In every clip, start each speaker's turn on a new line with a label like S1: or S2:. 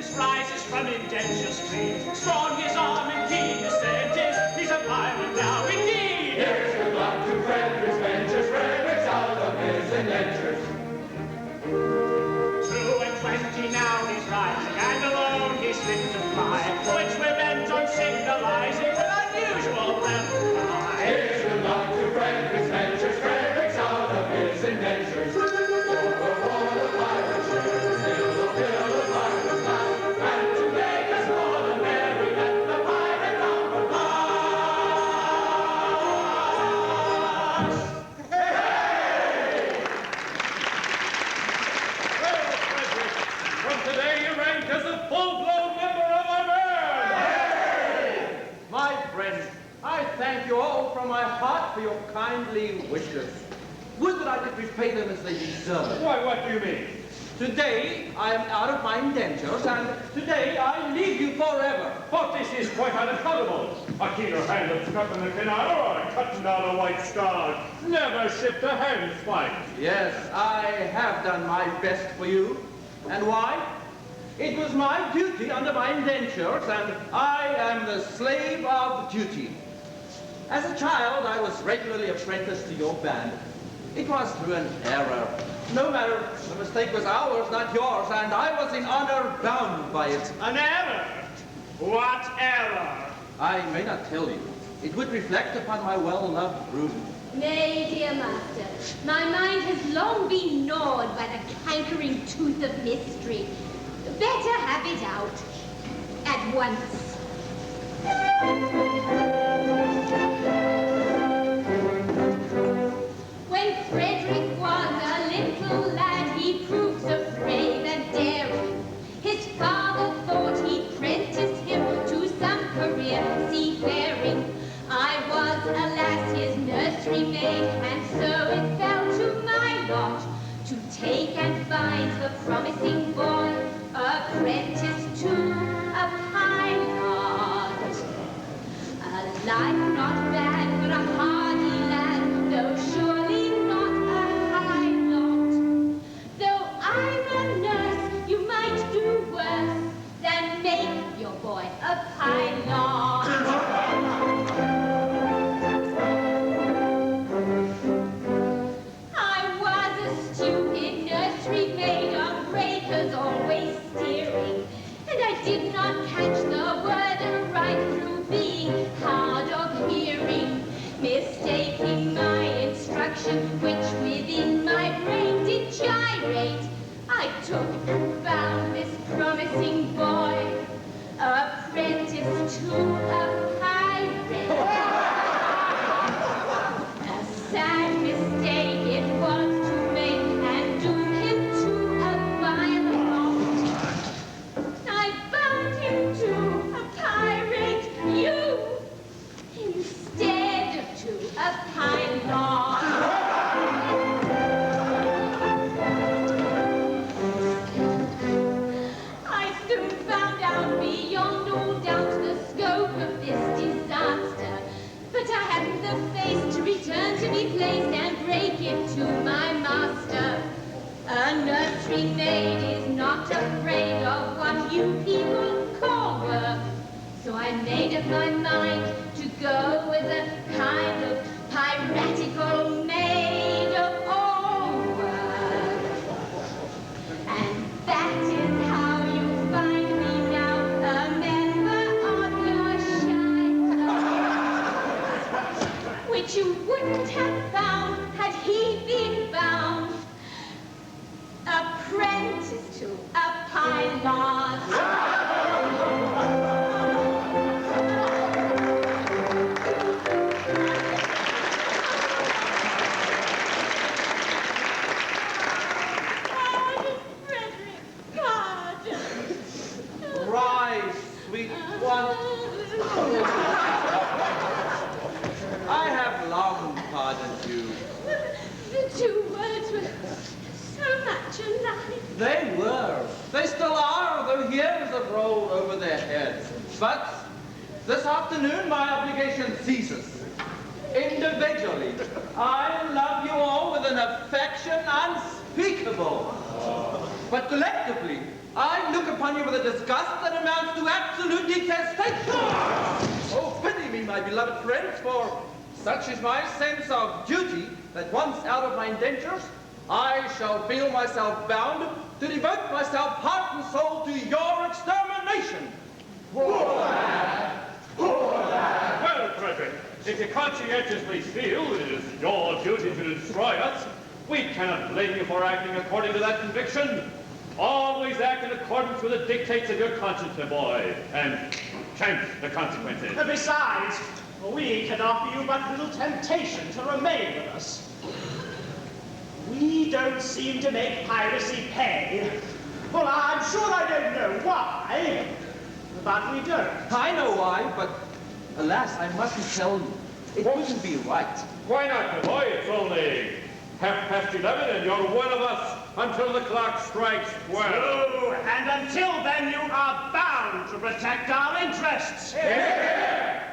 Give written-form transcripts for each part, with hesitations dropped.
S1: apprentice rises from indenture street. Strong his arm and keen his scent is. He's a pirate now indeed.
S2: Here's good luck to Frederick's ventures. Frederick's out of his indentures.
S1: 22 now he's rising, and alone he's fit to fly, which we're bent on signalizing with unusual reply.
S2: Here's good luck to Frederick's ventures. Frederick's out of his indentures. Overboard the pirate ship, still the bill of pirates now, and to make us more than merry, let the pirate number pass. Hey!
S3: Well, Frederick, from today you rank as a full-blown member of our band.
S4: Hey! My friends, I thank you all from my heart for your kindly wishes. Would that I could repay them as they deserve.
S3: Why, what do you mean?
S4: Today, I am out of my indentures, and today I leave you forever.
S3: But this is quite unaccountable. A keener hand of cut in the canal or a cutting down a white star. Never shipped a handspike.
S4: Yes, I have done my best for you. And why? It was my duty under my indentures, and I am the slave of duty. As a child, I was regularly apprenticed to your band. It was through an error. No matter, the mistake was ours, not yours, and I was in honor bound by it.
S1: An error? What error?
S4: I may not tell you. It would reflect upon my well-loved room.
S5: Nay, dear master, my mind has long been gnawed by the cankering tooth of mystery. Better have it out at once. When Frederick was a little lad, he proved so brave and daring. His father thought he'd prentice him to some career seafaring. I was, alas, his nursery maid, and so it fell to my lot to take and find the promising boy apprentice to a pilot. A life not bad for a hardy lad, though surely not a high lot. Though I'm a nurse, you might do worse than make your boy a pilot. I was a stupid nursery maid on breakers always steering, and I did not catch the word right through being hard of hearing, mistaking my instruction, which within my brain did gyrate. I took and found this promising boy, apprentice to a pirate. A sad mistake it was to make and doom him to a vile lot. I bound him to a pirate, you, instead of to a pilot. I soon found out beyond all doubt the scope of this disaster, but I hadn't the face to return to me place and break it to my master. A nursery maid is not afraid of what you people call work, so I made up my mind to go as a kind of piratical maid of all work. And that is how you find me now, a member of your shine, which you wouldn't have found had he been found apprentice to a pilot.
S4: Rise, sweet one. I have long pardoned you.
S5: The two words were so much alike.
S4: They were. They still are, though years have rolled over their heads. But this afternoon, my obligation ceases. Individually, I love you all with an affection unspeakable. But collectively, I look upon you with a disgust that amounts to absolute detestation. Oh, pity me, my beloved friends, for such is my sense of duty that once out of my indentures, I shall feel myself bound to devote myself heart and soul to your extermination.
S2: Poor lad! Poor lad!
S3: Well, Frederick, if you conscientiously feel it is your duty to destroy us, we cannot blame you for acting according to that conviction. Always act in accordance with the dictates of your conscience, my boy, and chance the consequences.
S1: Besides, we can offer you but little temptation to remain with us. We don't seem to make piracy pay. Well, I'm sure I don't know why, but we don't.
S4: I know why, but alas, I mustn't tell you. It wouldn't be right.
S3: Why not, my boy? It's only 11:30 and you're one of us until the clock strikes 12.
S1: Oh, and until then you are bound to protect our interests.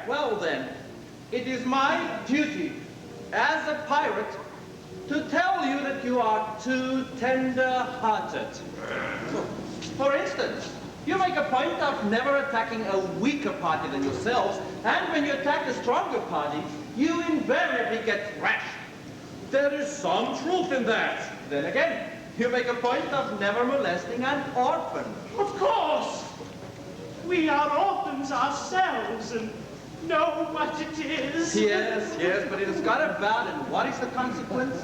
S4: Well then, it is my duty as a pirate to tell you that you are too tender-hearted. For instance, you make a point of never attacking a weaker party than yourselves, and when you attack a stronger party, you invariably get thrashed.
S3: There is some truth in that.
S4: Then again, you make a point of never molesting an orphan.
S1: Of course. We are orphans ourselves and know what it is.
S4: Yes, but it has got about, and what is the consequence?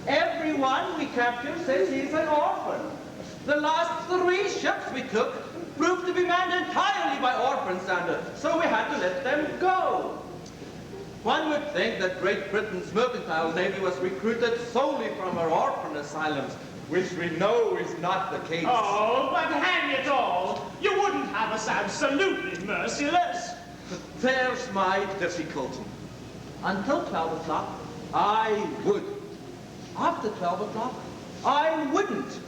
S4: Everyone we capture says he's an orphan. The last 3 ships we took proved to be manned entirely by orphans, and so we had to let them go. One would think that Great Britain's mercantile navy was recruited solely from her orphan asylums, which we know is not the case.
S1: Oh, but hang it all, you wouldn't have us absolutely merciless.
S4: There's my difficulty. Until 12 o'clock, I would. After 12 o'clock, I wouldn't.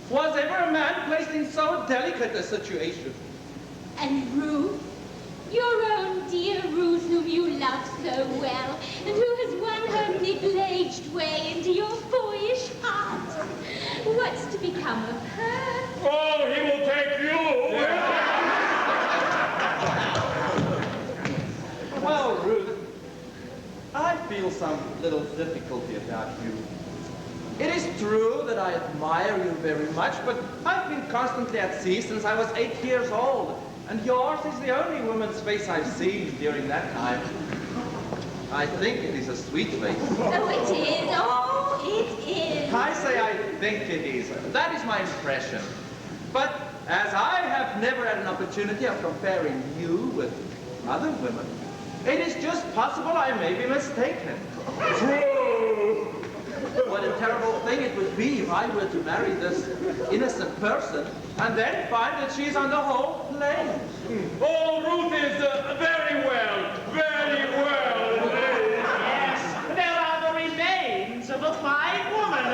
S4: Was ever a man placed in so delicate a situation?
S5: And Ruth, your own dear Ruth, whom you love so well, and who has won her middle-aged way into your boyish heart. What's to become of her?
S3: Oh, he will take you!
S4: Well, Ruth, I feel some little difficulty about you. It is true that I admire you very much, but I've been constantly at sea since I was 8 years old, and yours is the only woman's face I've seen during that time. I think it is a sweet face.
S5: Oh, it is. Oh, it is.
S4: I say I think it is. That is my impression. But as I have never had an opportunity of comparing you with other women, it is just possible I may be mistaken.
S3: True!
S4: What a terrible thing it would be if I were to marry this innocent person and then find that she's on the whole plain.
S3: Oh, Ruth is very well, very well.
S1: Yes, there are the remains of a fine woman.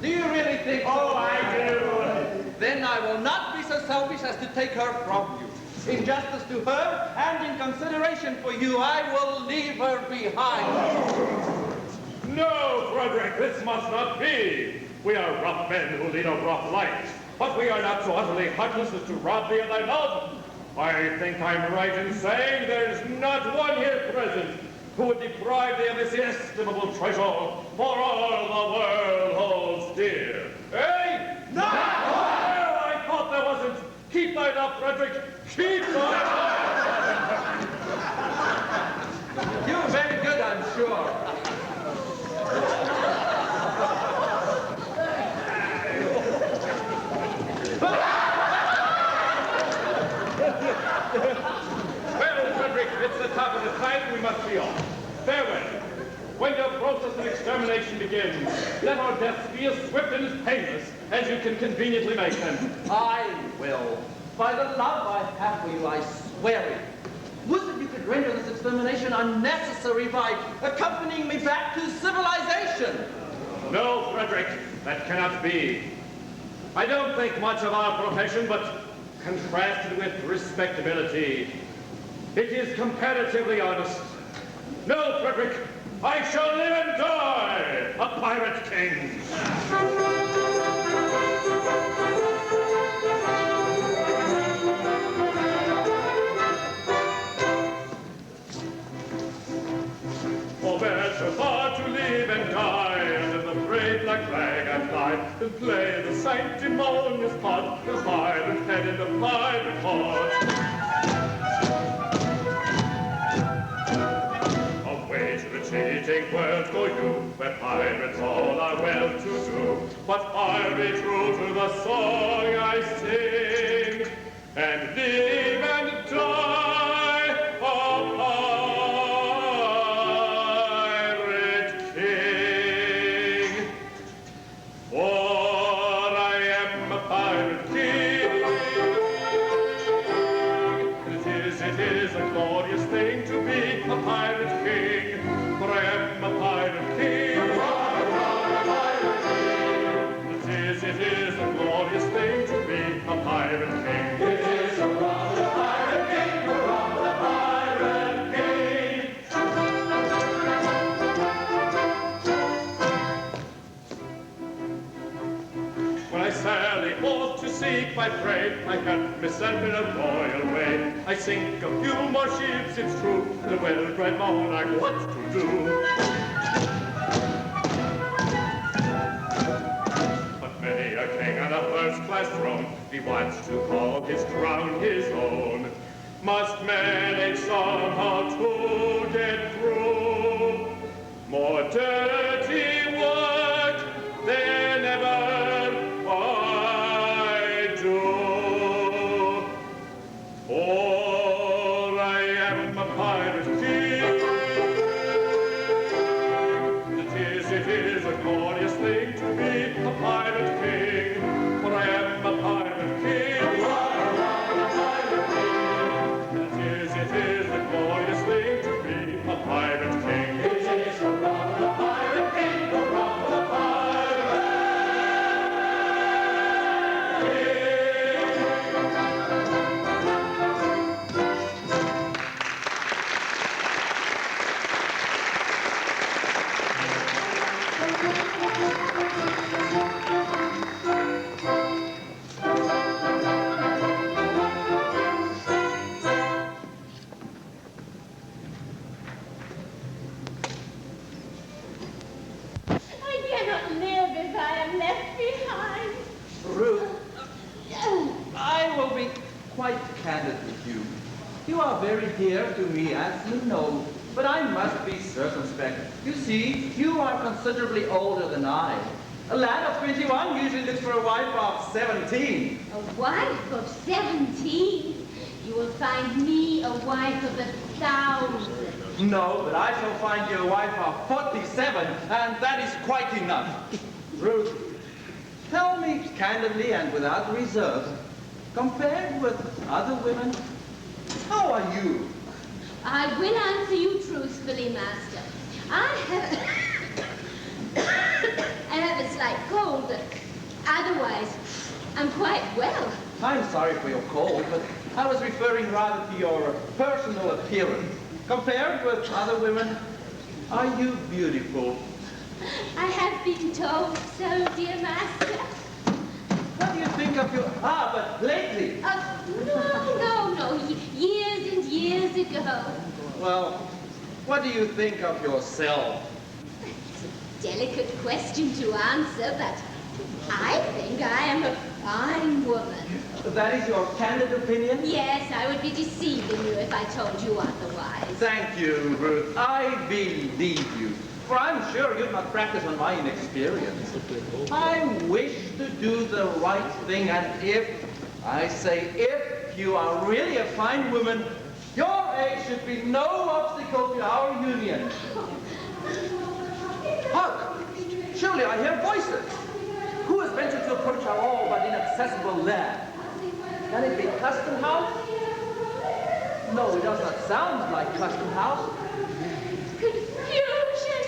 S4: Do you really think so?
S1: Oh, I do.
S4: Then I will not be so selfish as to take her from you. In justice to her and in consideration for you, I will leave her behind.
S3: No, Frederick, this must not be. We are rough men who lead a rough life, but we are not so utterly heartless as to rob thee of thy love. I think I'm right in saying there's not one here present who would deprive thee of this inestimable treasure for all the world holds dear. Eh?
S1: No!
S3: Well, I thought there wasn't. Keep thine up, Frederick. Keep thine up.
S4: You're very good, I'm sure.
S3: Well, Frederick, it's the top of the tide. We must be off. Farewell. When your process of extermination begins, let our deaths be as swift and as painless as you can conveniently make them.
S4: I will. By the love I have for you, I swear it. Would that you could render this extermination unnecessary by accompanying me back to civilization.
S3: No, Frederick, that cannot be. I don't think much of our profession, but contrasted with respectability, it is comparatively honest. No, Frederick, I shall live and die a pirate king. and play the sanctimonious part, the pirate head and the pirate heart. Away to the cheating world go you, where pirates all are well to do. But I'll be true to the song I sing, and live and die a pirate king. For I am a pirate king. It is a glorious thing to be a pirate king. For I am a pirate king. It is a glorious thing to be a pirate king. It is a rather pirate king, a rather pirate king. When I sally forth to seek my prey, I can't miss them in a royal way. I sink a few more ships, it's true, the well-bred monarch wants to do. But many a king on a first-class throne, he wants to call his crown his own. Must manage somehow to get through more dirty work than ever I do. For I am a pirate king. It is a glorious thing to be a pirate king. For I am a pirate king. It is a glorious thing to be a pirate king. It is a rather pirate king, a rather pirate
S5: I cannot live if I am left behind.
S4: Ruth, I will be quite candid with you. You are very dear to me, as you know, but I must be circumspect. You see, you are considerably older than I. A lad of 21 usually looks for a wife of 17.
S5: A wife of 17? You will find me a wife of 1,000.
S4: No, but I shall find you a wife of 47, and that is quite enough. Ruth, tell me candidly and without reserve, compared with other women, how are you?
S5: I will answer you truthfully, Master. I have a slight cold, but otherwise, I'm quite well.
S4: I'm sorry for your cold, but I was referring rather to your personal appearance. Compared with other women, are you beautiful?
S5: I have been told so, dear Master.
S4: What do you think of your... but lately.
S5: No. Years and years ago.
S4: Well, what do you think of yourself?
S5: It's a delicate question to answer, but I think I am a fine woman.
S4: That is your candid opinion?
S5: Yes, I would be deceiving you if I told you otherwise.
S4: Thank you, Ruth. I believe you. For I'm sure you'd not practice on my inexperience. I wish to do the right thing, and if, I say if, you are really a fine woman, your age should be no obstacle to our union. Hark! Surely I hear voices. Who has ventured to approach our all but inaccessible lair? Can it be Custom House? No, it does not sound like Custom House.
S5: Confusion!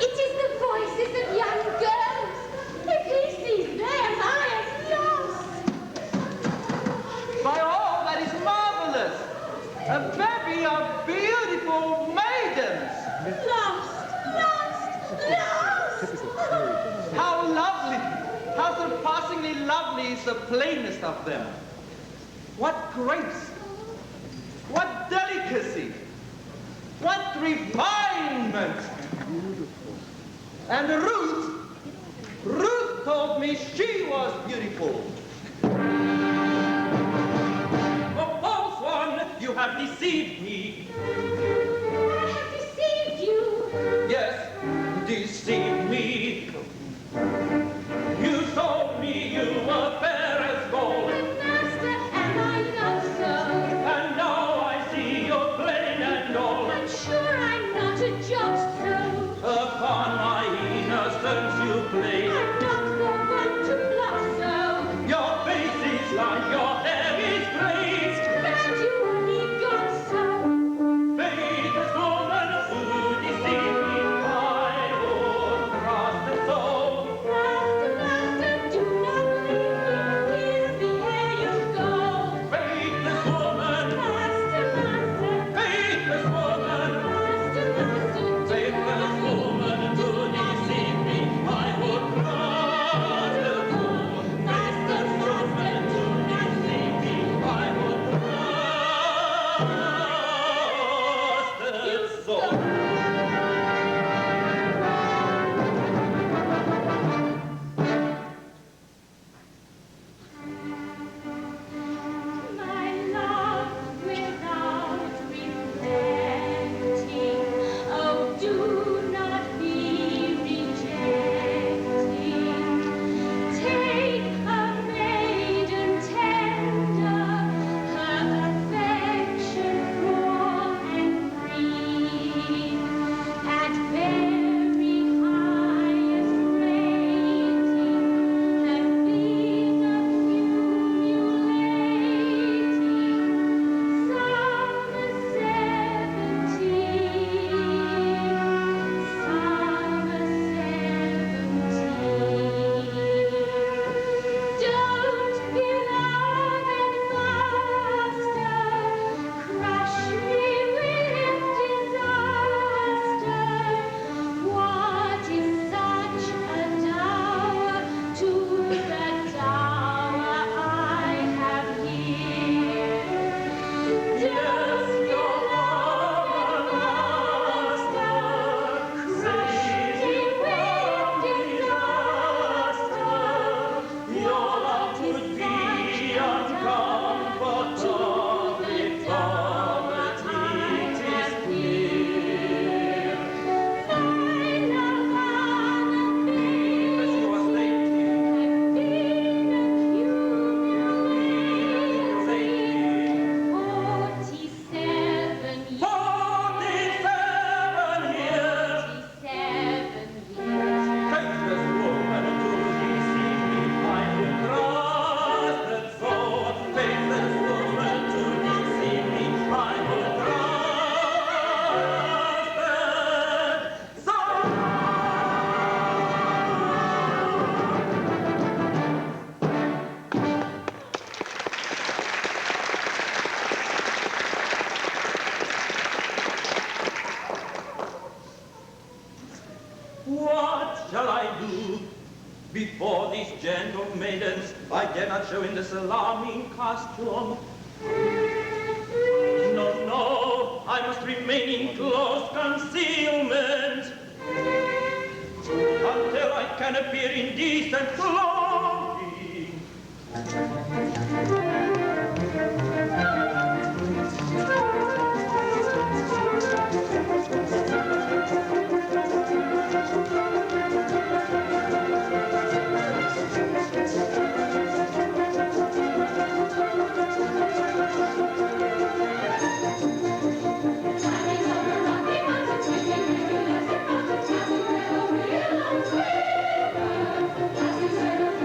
S5: It is the voices of young girls. If he sees them, I am lost.
S4: By all, that is marvelous! A bevy of beautiful maidens!
S5: Lost!
S4: How lovely! How surpassingly lovely is the plainest of them! What grace! What delicacy! What refinement! And Ruth told me she was beautiful. Oh, false one, you have deceived me.
S5: I have deceived you.
S4: Yes, deceived me. You told me you were fair as gold.
S5: But master, am I not so?
S4: And now I see you're plain and old.
S5: I'm sure I'm not a jot so.
S4: Upon my innocence you play.
S5: I'm not the one to bluff so.
S4: Your face is like your hair is gray.
S5: Glad you only got so.
S4: Faithless woman who deceived me, I would trust and so.
S5: Master, master, do not leave me. Here's the air you go.
S4: Faithless woman,
S5: Master, master,
S4: faithless woman,
S5: master, master, do
S4: faithless
S5: not leave
S4: woman who deceived me, I would trust and so. Faithless woman who deceived me, I would trust and so.
S5: my love without relenting. Oh, do not be rejecting. Take a maiden tender, her affection raw and free, at very highest rating, the fees of don't be long and master, crush me with disaster. What is such a dower to the dower I have here? Just be long and master, crush me with disaster.
S4: Your love would be uncomfortable if poverty is clear.
S5: My love
S4: As
S5: unfailing
S4: you are stating,
S5: accumulating 47
S4: years.
S5: 47
S4: Faithless woman to deceive me, I would trust and so. Faithless woman to deceive me, I would trust and so. What shall I do before these gentle maidens? I dare not show in this alarming costume. No, no, I must remain in close concealment until I can appear in decent clothing.
S5: As you said,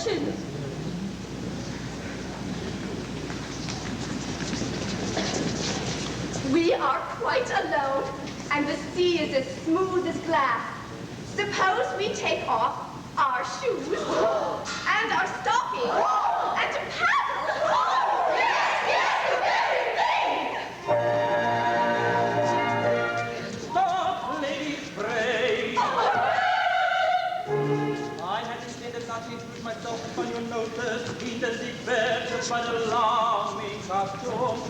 S5: ocean.
S6: We are quite alone, and the sea is as smooth as glass. Suppose we take off our shoes and our stockings and paddle. Yes, yes, the very thing!
S4: Stop, ladies, pray. I had intended not to intrude myself upon your notice in the diverse but alarming costume.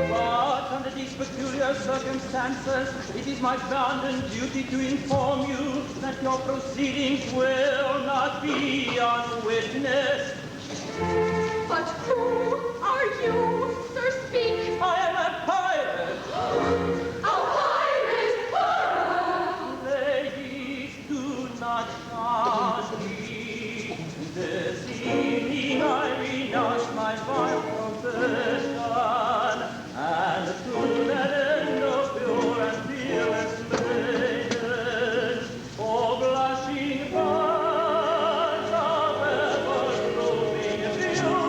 S4: But under these peculiar circumstances, it is my bounden duty to inform you that your proceedings will not be unwitnessed.
S6: But who are you, sir? Speak.
S4: I am a pirate.
S6: A pirate!
S4: Ladies, do not charge me. This evening I renounce my vile profession, and to that end of pure and fearless maidens, for blushing birds of ever-blooming beauty.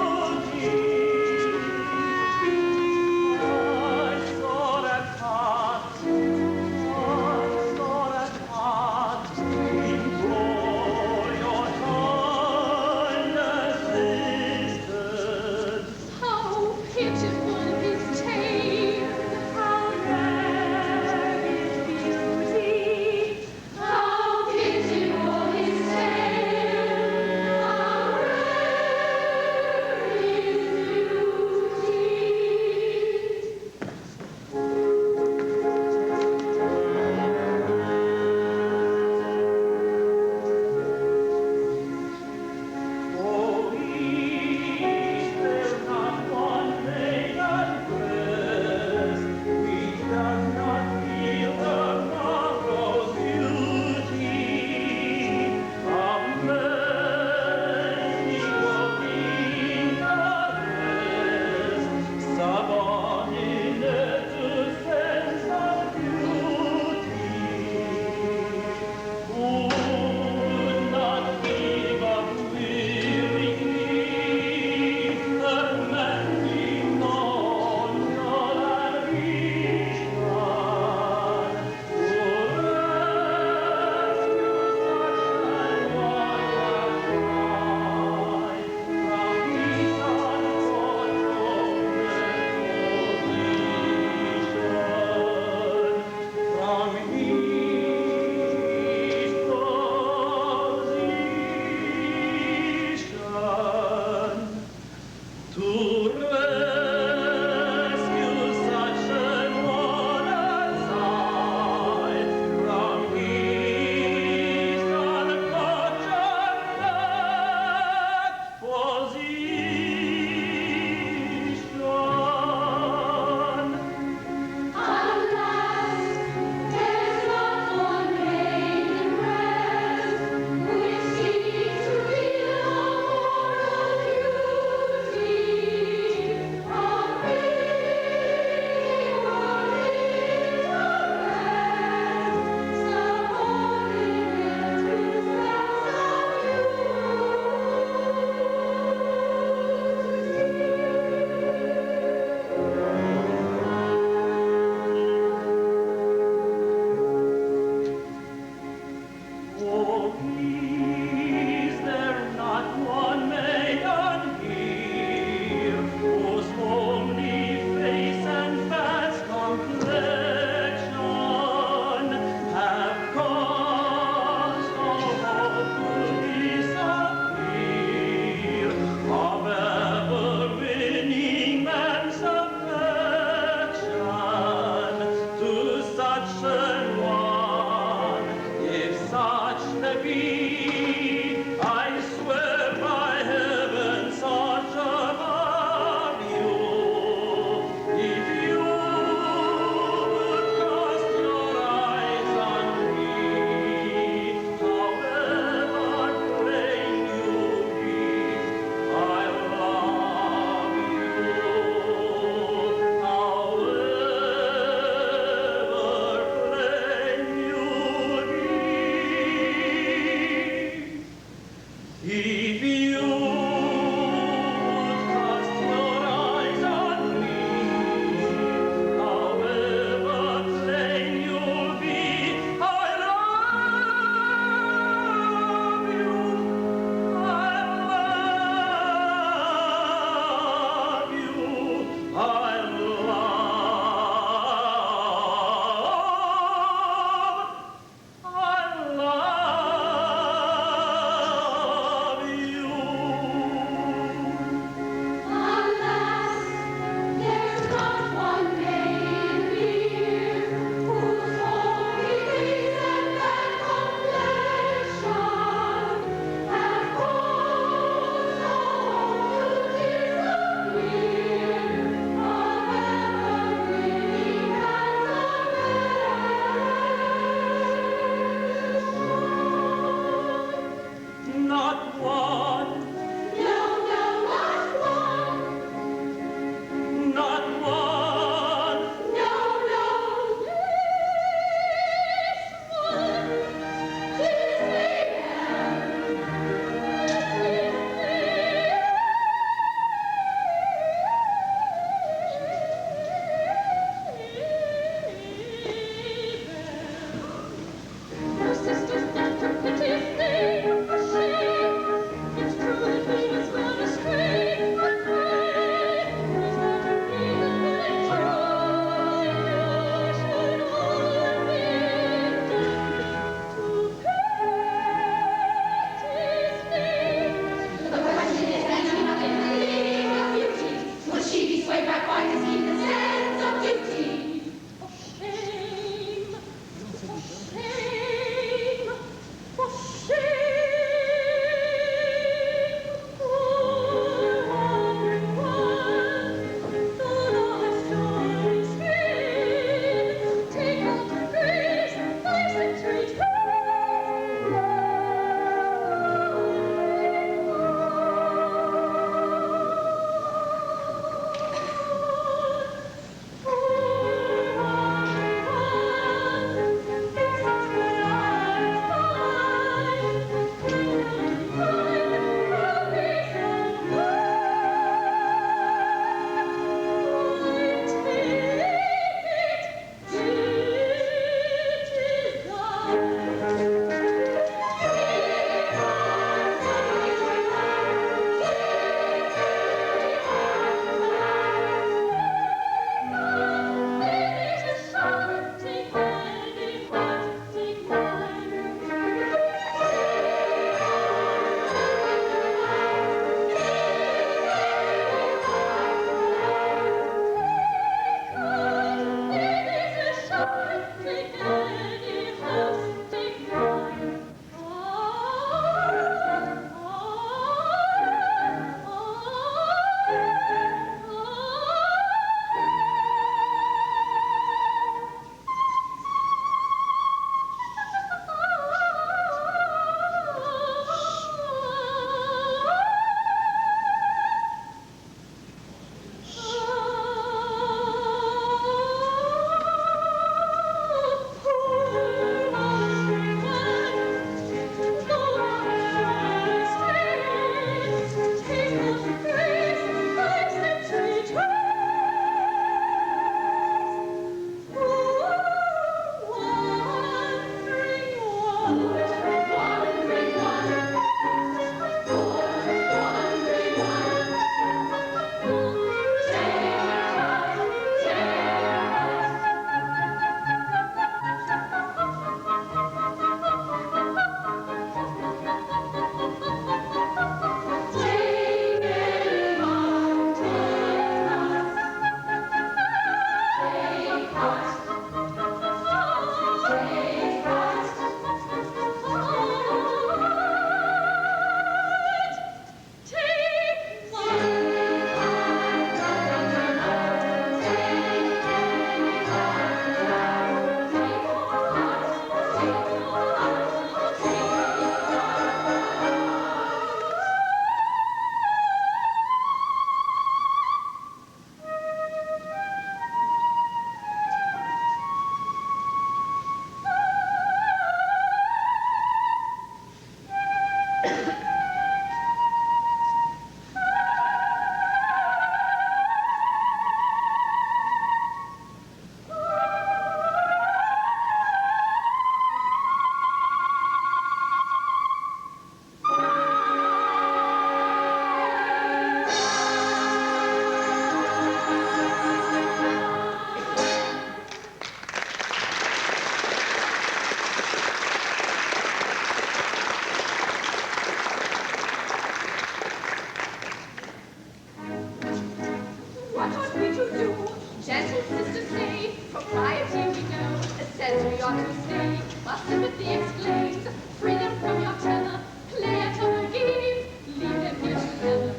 S5: says we ought to stay. While sympathy exclaims, free them from your tether, play at other games, leave them here together.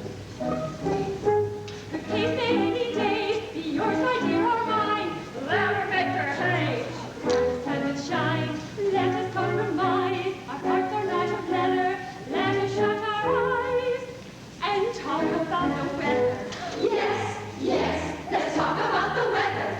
S5: The case may any day be yours, my dear, or mine. Let her make her hay. Let it shine. Let us compromise. Our hearts are not of leather. Let us shut our eyes and talk about the weather.
S6: Yes, yes, let's talk about the weather.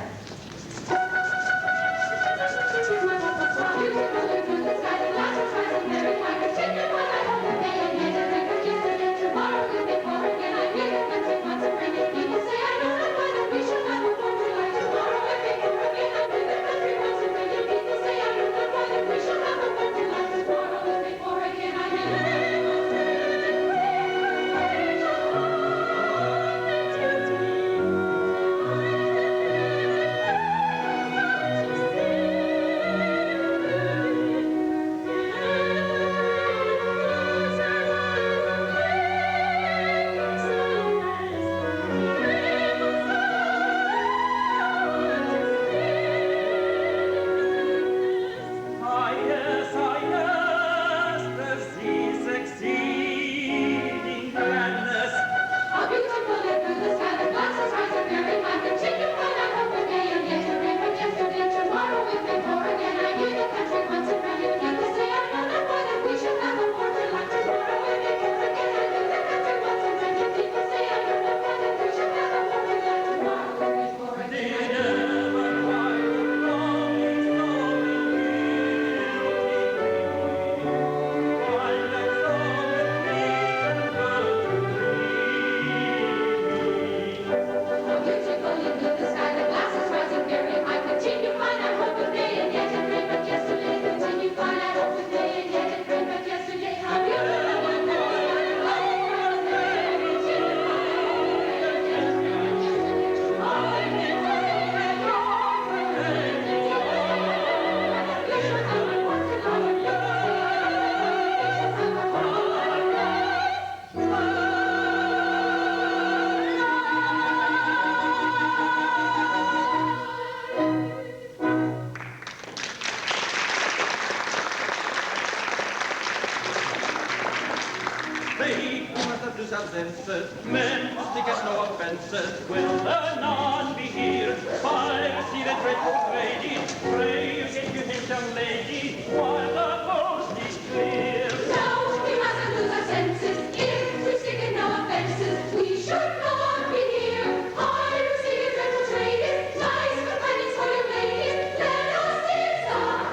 S4: Men who think us no offences will anon be here. Fire, see the dreadful lady, pray you get you him, young lady, while the coast is clear.
S5: No, we mustn't lose our senses. If we stick in no offences, we should not be here. I receive your dreadful trade. Nice companions for your ladies. Let us see some.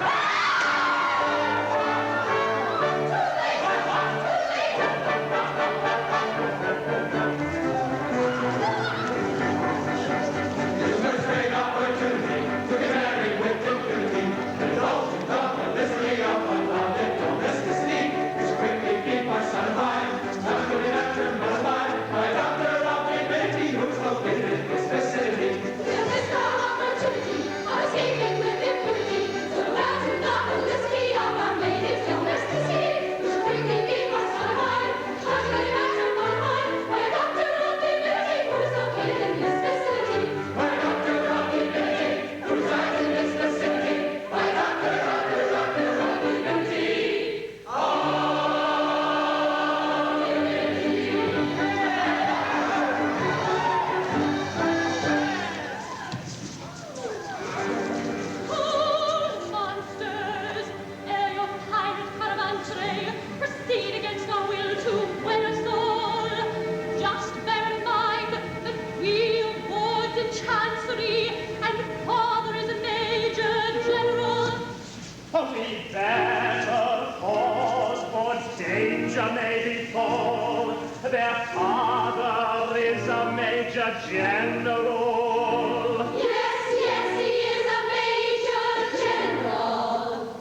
S1: General.
S5: Yes, yes, he is a major general.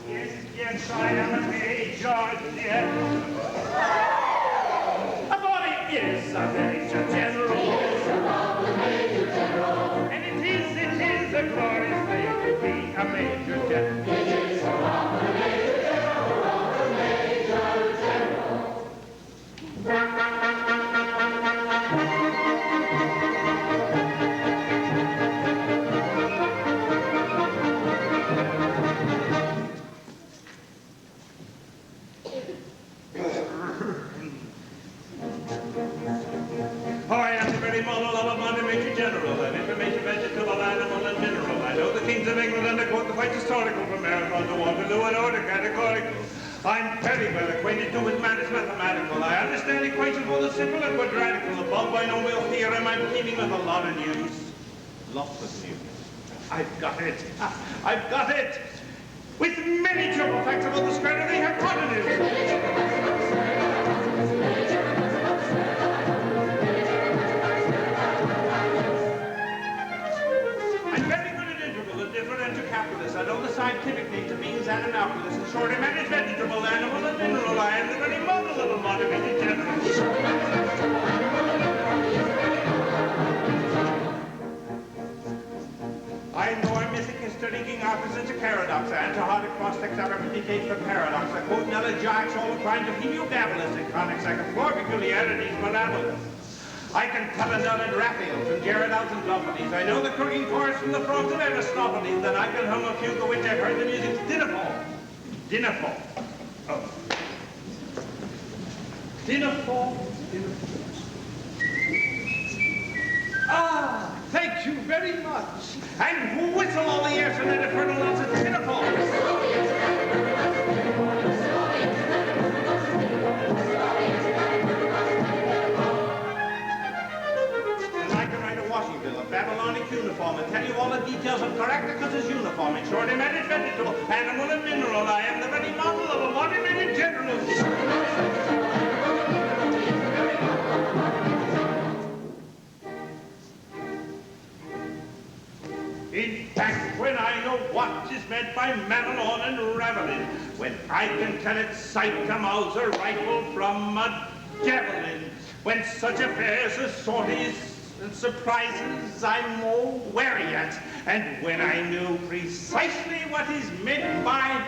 S1: Yes, yes, I am a major general. I thought he is a major general.
S5: He is a rather major general.
S1: And it is a glorious thing to be a major general.
S5: It is a rather major general, rather major general.
S3: the kings of England, and I quote the quite historical from Marathon to Waterloo and order categorical. I'm very well acquainted too with matters mathematical. I understand equations both as simple and quadratical. Above binomial theorem, I'm dealing with a lot of news. Lots of news. I've got it. I've got it. With many triple facts about the square of the hypotenuse. Differential calculus. I know the scientific name to means animalculus. In short, I manage vegetable, animal, and mineral. I am the very model of a motivated general. I know I'm missing history, King Arthur, such a paradox. And to hard across-text, I replicate the paradox. I quote elegiacs, all the crimes of heliogabulus, and conics. I can floor peculiarities, parabolas. I can cut it out in Raphael, from Gerardouts and Dumfries. I know the crooking chorus from the frogs of Aristophanes. Then I can hum a fugue of which I've heard the music's dinnerfall. Dinnerfall. Oh. Dinnerfall. Ah, thank you very much. And whistle all the airs from that infernal nonsense dinnerfall. Babylonic uniform and tell you all the details of Caractacus' uniform. In short, I manage vegetable, animal, and mineral. I am the very model of a motivated general. In fact, when I know what is meant by Mamelon and Ravelin, when I can tell it sight come out a rifle from a javelin, when such affairs as sorties and surprises I'm more wary at, and when I know precisely what is meant by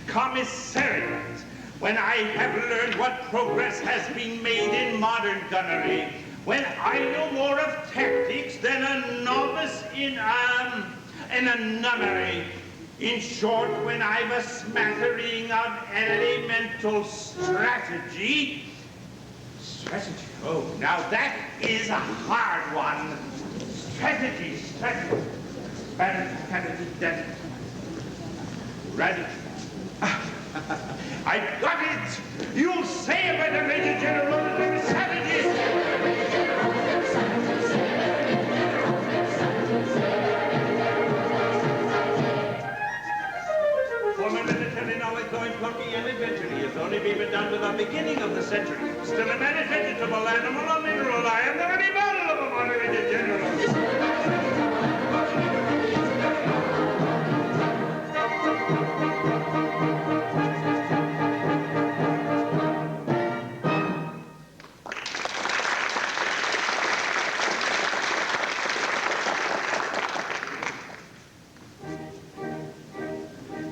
S3: commissariat, when I have learned what progress has been made in modern gunnery, when I know more of tactics than a novice in a nunnery, in short, when I've a smattering of elemental strategy. Strategy? Oh, now that is a hard one. Strategy. I got it! You'll say about the Major General that there is savages! Former military knowledge, going plucky and adventuring, has only been done with the beginning of the century. Still a man is vegetable, animal, or mineral. I am the very model of a motivated general.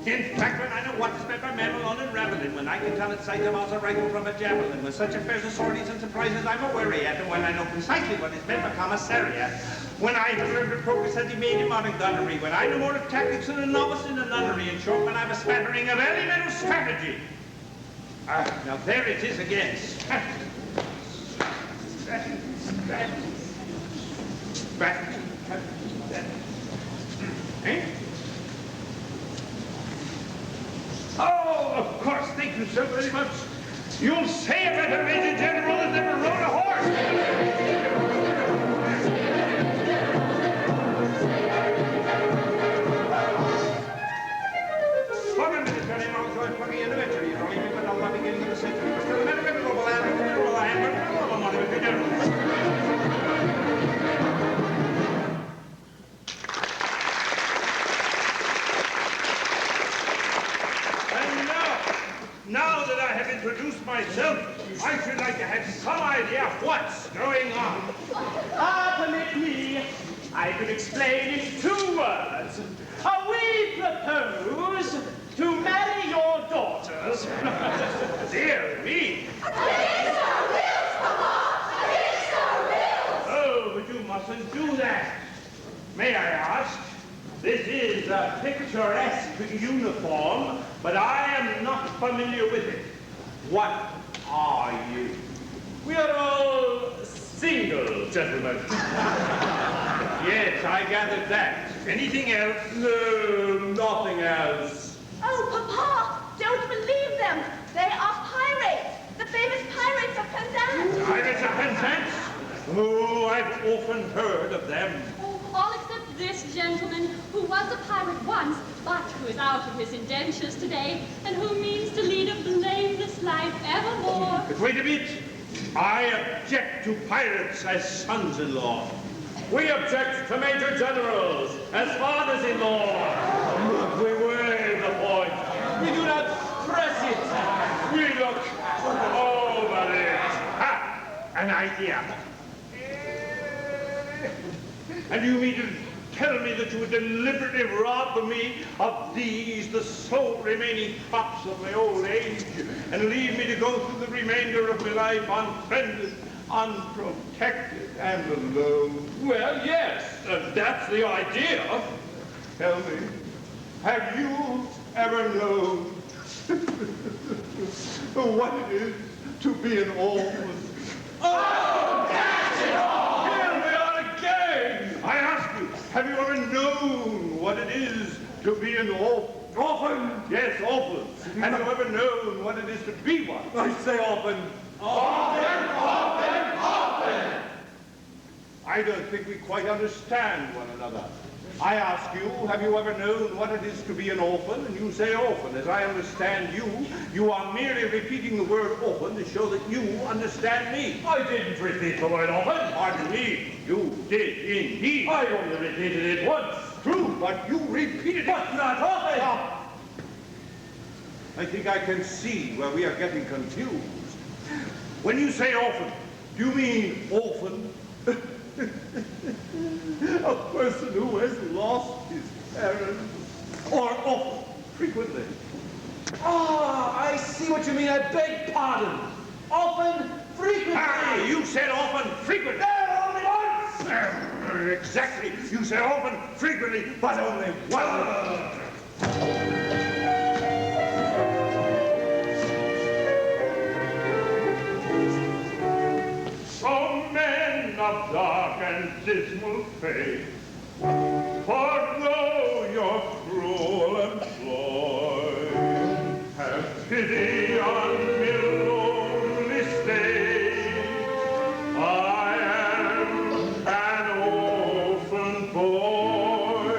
S3: In fact, when I know what is meant by Mamelon and Ravelin, when I can tell it sight about a rifle from a javelin, with such affairs of sorties and surprises I'm a wary at, and when I know precisely what is meant by commissariat, when I have learned what progress has been made in modern gunnery, when I know more of tactics than a novice in a nunnery, in short, when I have a smattering of elemental strategy. Now there it is again. Strategy. Eh? Oh, of course, thank you so very much. You'll say about a Major General that never rode a horse. Former military knowledge going plucky and adventure. You've only been on the beginning of the century. But still a matter of mineral I am very well a motivated general. Now that I have introduced myself, I should like to have some idea of what's going on.
S1: Permit me. I could explain in 2 words. We propose to marry your daughters.
S3: Dear me.
S6: Against our wills, Papa! Against our wills!
S3: Oh, but you mustn't do that. May I ask? This is a picturesque uniform, but I am not familiar with it. What are you?
S7: We are all single, gentlemen.
S3: Yes, I gathered that. Anything else? No, nothing else.
S6: Oh, Papa, don't believe them. They are pirates, the famous pirates of Penzance.
S3: Pirates of Penzance? Oh, I've often heard of them.
S5: Oh, all except this gentleman, who was a pirate once, but who is out of his indentures today, and who means to lead a blameless life evermore.
S3: But wait a bit. I object to pirates as sons-in-law. We object to major generals as fathers-in-law. We waive the point.
S4: We do not press it.
S3: We look over it. Ha! An idea. And you mean to tell me that you would deliberately rob me of these, the sole remaining props of my old age, and leave me to go through the remainder of my life unfriended, unprotected, and alone? Well, yes, that's the idea.
S2: Tell me, have you ever known what it is to be an orphan?
S3: Oh, that's it all! Here we are again! I ask you, have you ever known what it is to be an orphan? Orphan? Yes, orphan. Have you ever known what it is to be one? I say orphan.
S2: Orphan, orphan, orphan!
S3: I don't think we quite understand one another. I ask you, have you ever known what it is to be an orphan? And you say orphan. As I understand you, you are merely repeating the word orphan to show that you understand me. I didn't repeat the word orphan. Pardon me, you did indeed. I only repeated it once. True, but you repeated it. But not often. Stop. I think I can see where we are getting confused. When you say orphan, do you mean orphan? A person who has lost his parents, or often, frequently.
S4: Ah, I see what you mean. I beg pardon. Often, frequently.
S3: Ah, you said often, frequently.
S4: There, only once.
S3: Exactly. You said often, frequently, but only once. Of dark and dismal fate, for though you're cruel employ, have pity on me lonely state. I am an orphan boy,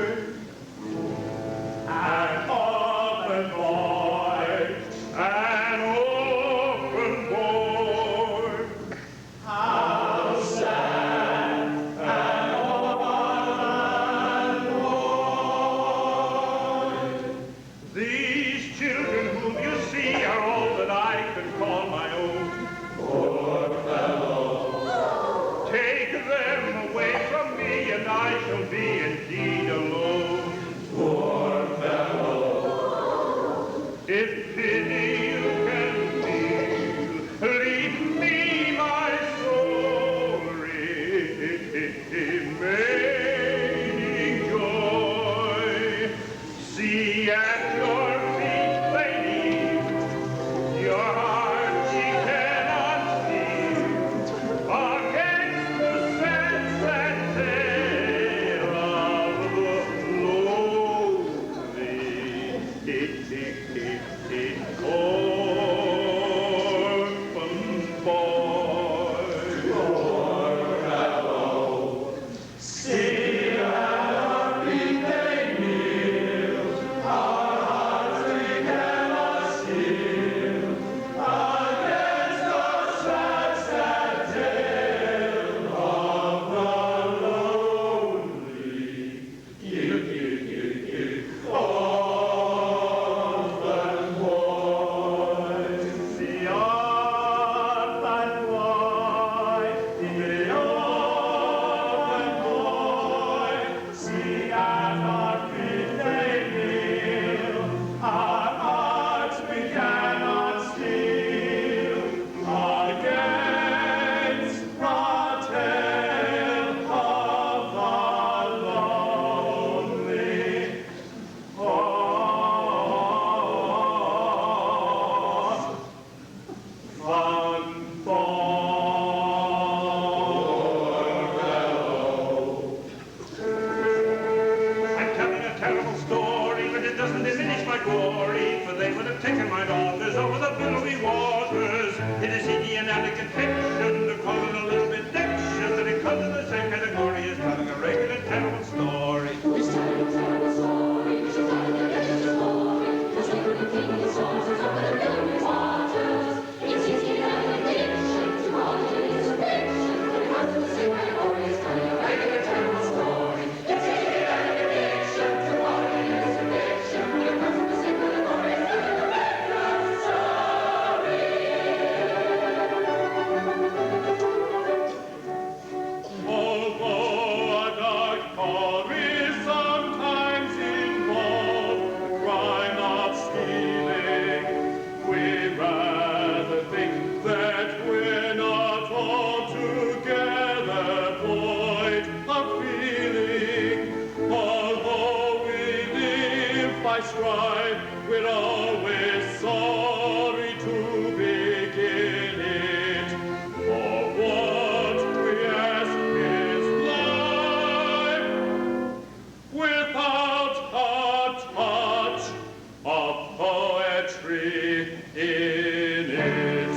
S3: an orphan boy, an orphan boy. How sad an orphan
S7: story, for they would have taken my daughters over the billowy waters. It is Indian elegant fiction to call it a little bit diction, but it comes in the same category as telling a regular terrible story.
S2: It's telling a terrible story, she's telling a regular story. The sacred and kingly sources over the billowy waters. It's Indian elegant fiction to call it a little fiction, but it comes in the same category as telling a regular terrible story. It's Indian elegant fiction to call it a little fiction, but it comes in the same category as telling a regular story.
S3: Although a dark story sometimes involves the crime of stealing, we rather think that we're not altogether void of feeling. Although we live by strife, we're always sorry to begin it. For what we ask is life without a touch of poetry in it.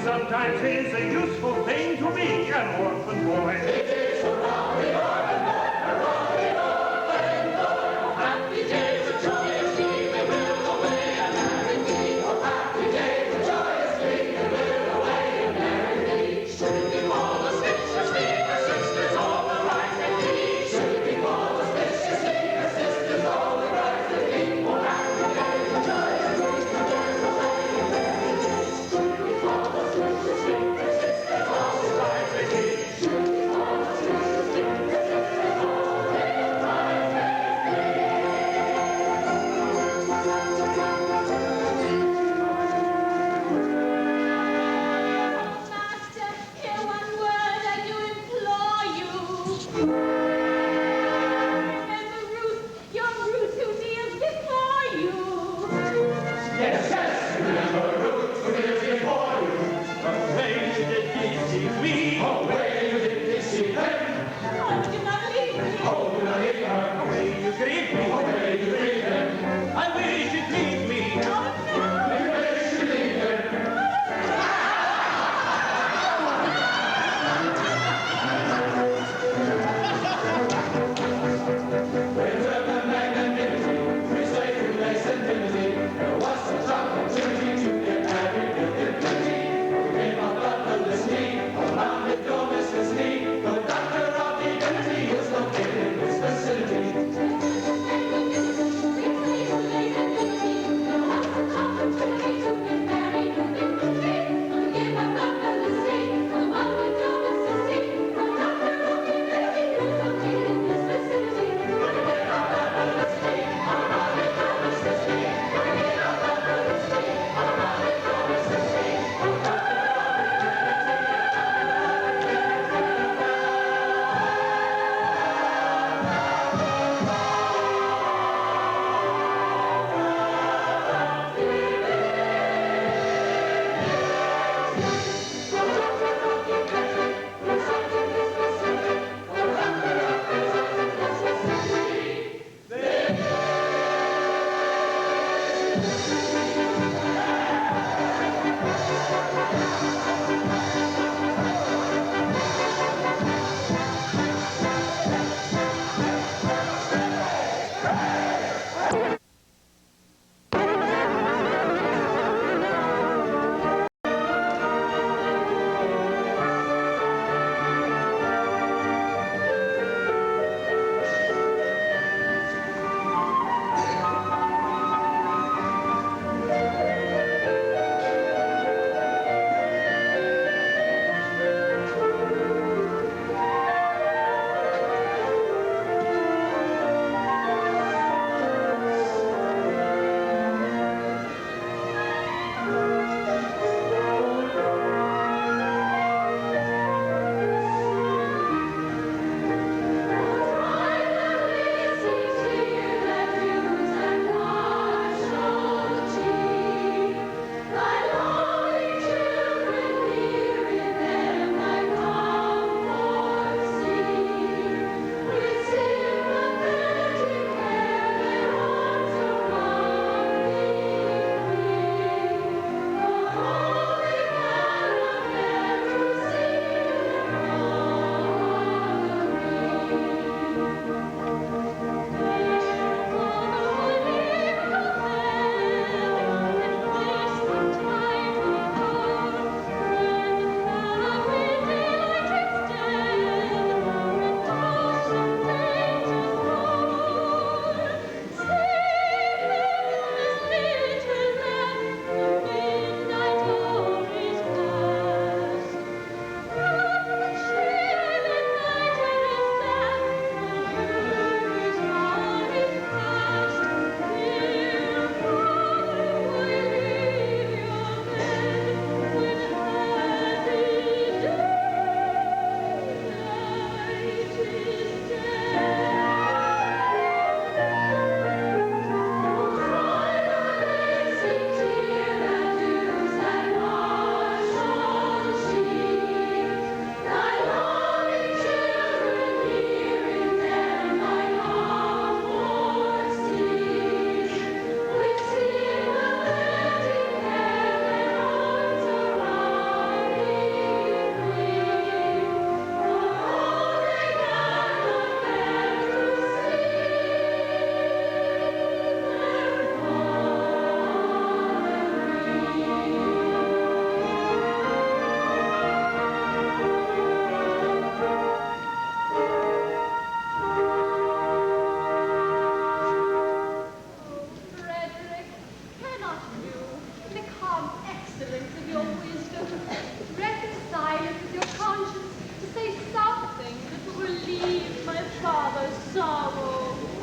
S7: Sometimes is a useful thing to be an orphan boy.
S2: It is a rowdy orphan boy, a rowdy orphan boy. Happy days of joyously, we will away and merrily. Oh, happy days of joyously, we will away and merrily. Should we fall auspiciously, our sisters all the right and be? Should we fall auspiciously, our sisters all the right and be? Oh, happy days of joyously, we will away and merrily. Should we fall auspiciously, our sisters all the right and be? Should we fall auspiciously, our sisters all the right and
S5: Oh, Master, hear one word I do implore you. Remember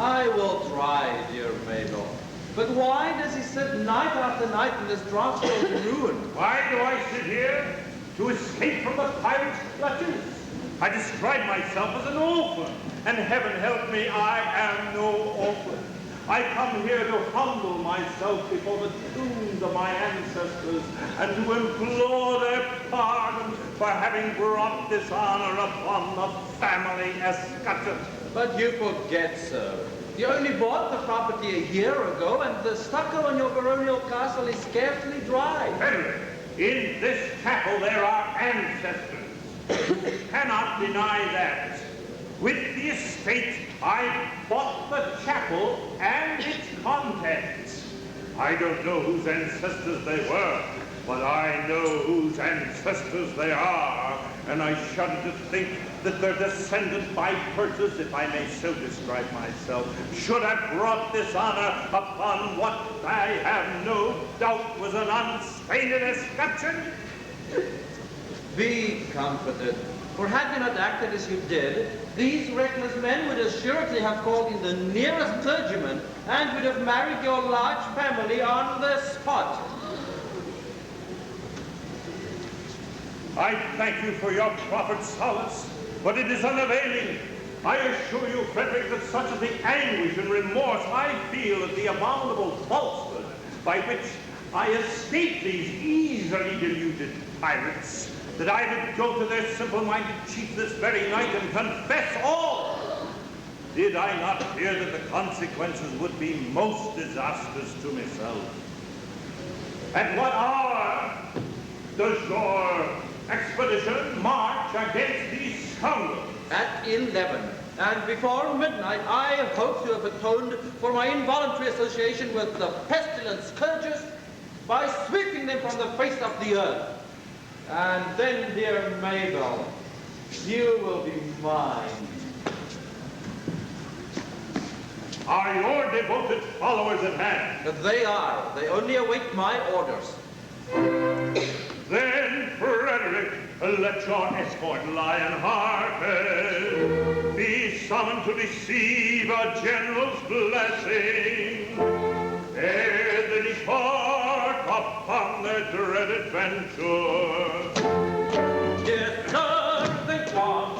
S4: I will try, dear Mabel. But why does he sit night after night in this draught-filled ruin?
S7: Why do I sit here? To escape from the pirate's clutches. I describe myself as an orphan, and heaven help me, I am no orphan. I come here to humble myself before the tombs of my ancestors and to implore their pardon for having brought dishonor upon the family escutcheon.
S4: But you forget, sir. You only bought the property a year ago, and the stucco on your baronial castle is scarcely dry.
S7: Henry, in this chapel there are ancestors. You cannot deny that. With the estate, I bought the chapel and its contents. I don't know whose ancestors they were, but I know whose ancestors they are, and I shudder to think that their descendant by purchase, if I may so describe myself, should have brought dishonor upon what I have no doubt was an unstained escutcheon.
S4: Be comforted, for had you not acted as you did, these reckless men would assuredly have called in the nearest clergyman and would have married your large family on the spot.
S7: I thank you for your proffered solace, but it is unavailing. I assure you, Frederick, that such is the anguish and remorse I feel at the abominable falsehood by which I escaped these easily deluded pirates, that I would go to their simple-minded chief this very night and confess all. Did I not fear that the consequences would be most disastrous to myself? At what hour does your expedition march against these scoundrels?
S4: At 11. And before midnight, I hope to have atoned for my involuntary association with the pestilent scourges by sweeping them from the face of the earth. And then, dear Mabel, you will be mine.
S7: Are your devoted followers at hand?
S4: They are. They only await my orders.
S7: Then, Frederick, let your escort lion-hearted be summoned to receive a general's blessing ere they depart upon their dread adventure.
S4: Yes, sir, they come.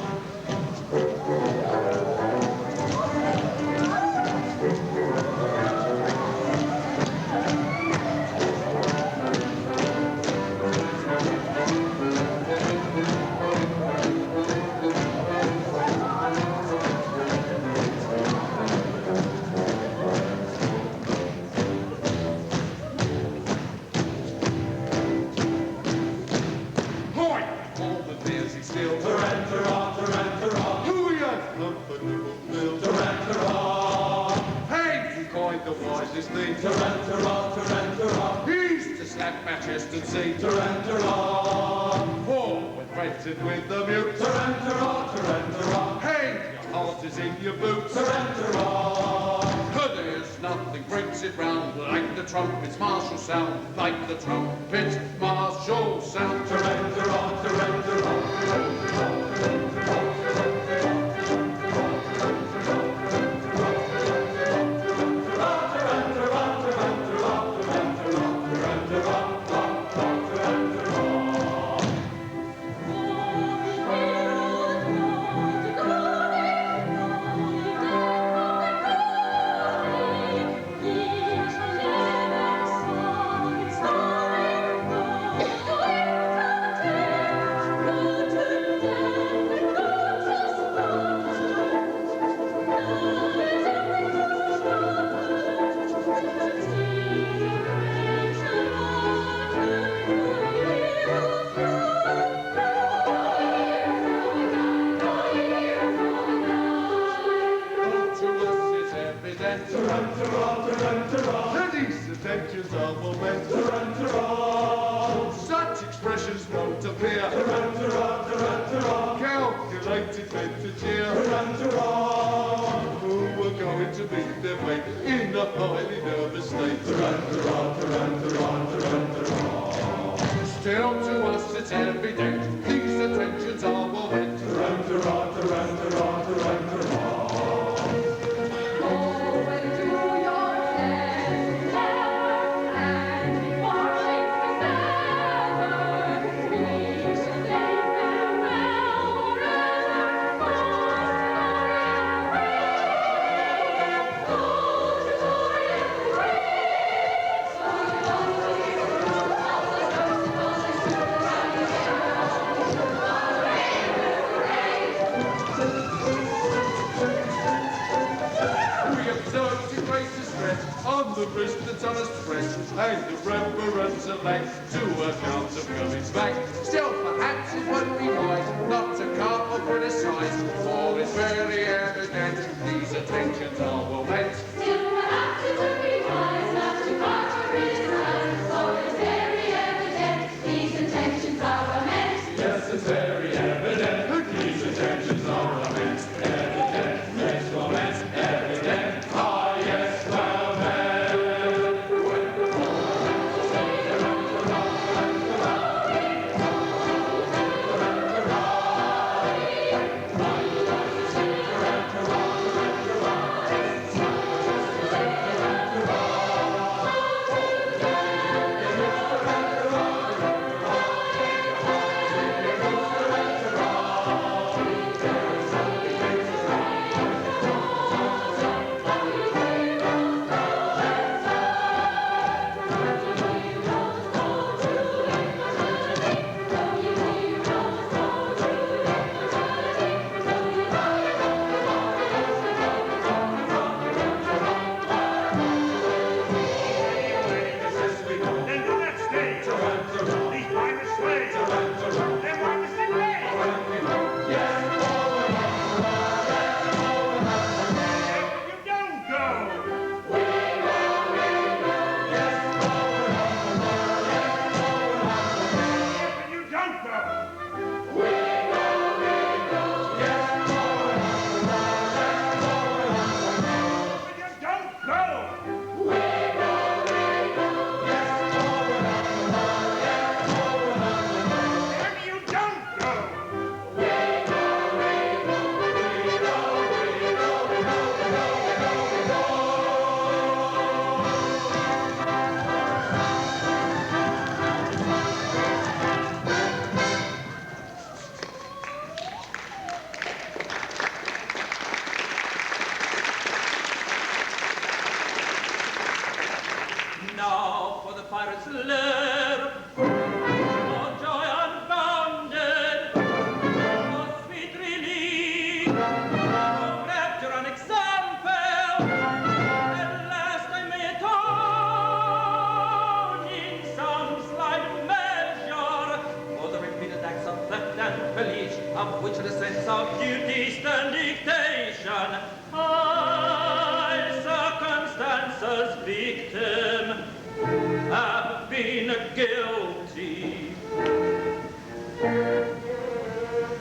S2: He's to slap my chest and say, Tarantara. Poor when fretted with the mute, Tarantara, Tarantara. Hey, your heart is in your boots, Tarantara. There's nothing breaks it round like the trumpet's martial sound, like the trumpet's martial sound, Tarantara, Tarantara. Such expressions won't appear. Calculated meant to cheer. Who are going to meet their fate in a highly nervous state. Still to us it's evident these attentions are well meant. the wrist that's on his breast, and the reverence elect to account of coming back. Still, perhaps it would be wise not to carp or criticize, for it's very evident these attentions are well meant.
S5: Still, perhaps it would be wise not to carp or criticize, for it's very evident these intentions are well meant.
S2: Yes, it's very evident these intentions are well meant. Evident, yes, well meant. Evident, ah, yes, well meant.
S7: Then do not stay. These pirates slay. Then why must they pay? If you don't go. If you don't go. If you don't go. If you don't go.
S4: Now for the pirate's lair. Oh, joy unbounded. Oh, sweet relief. Oh, rapture unexampled. At last I may atone in some slight measure for the repeated acts of theft and pillage, of which the sense of duty stand dictation. I, circumstances victim, have been guilty.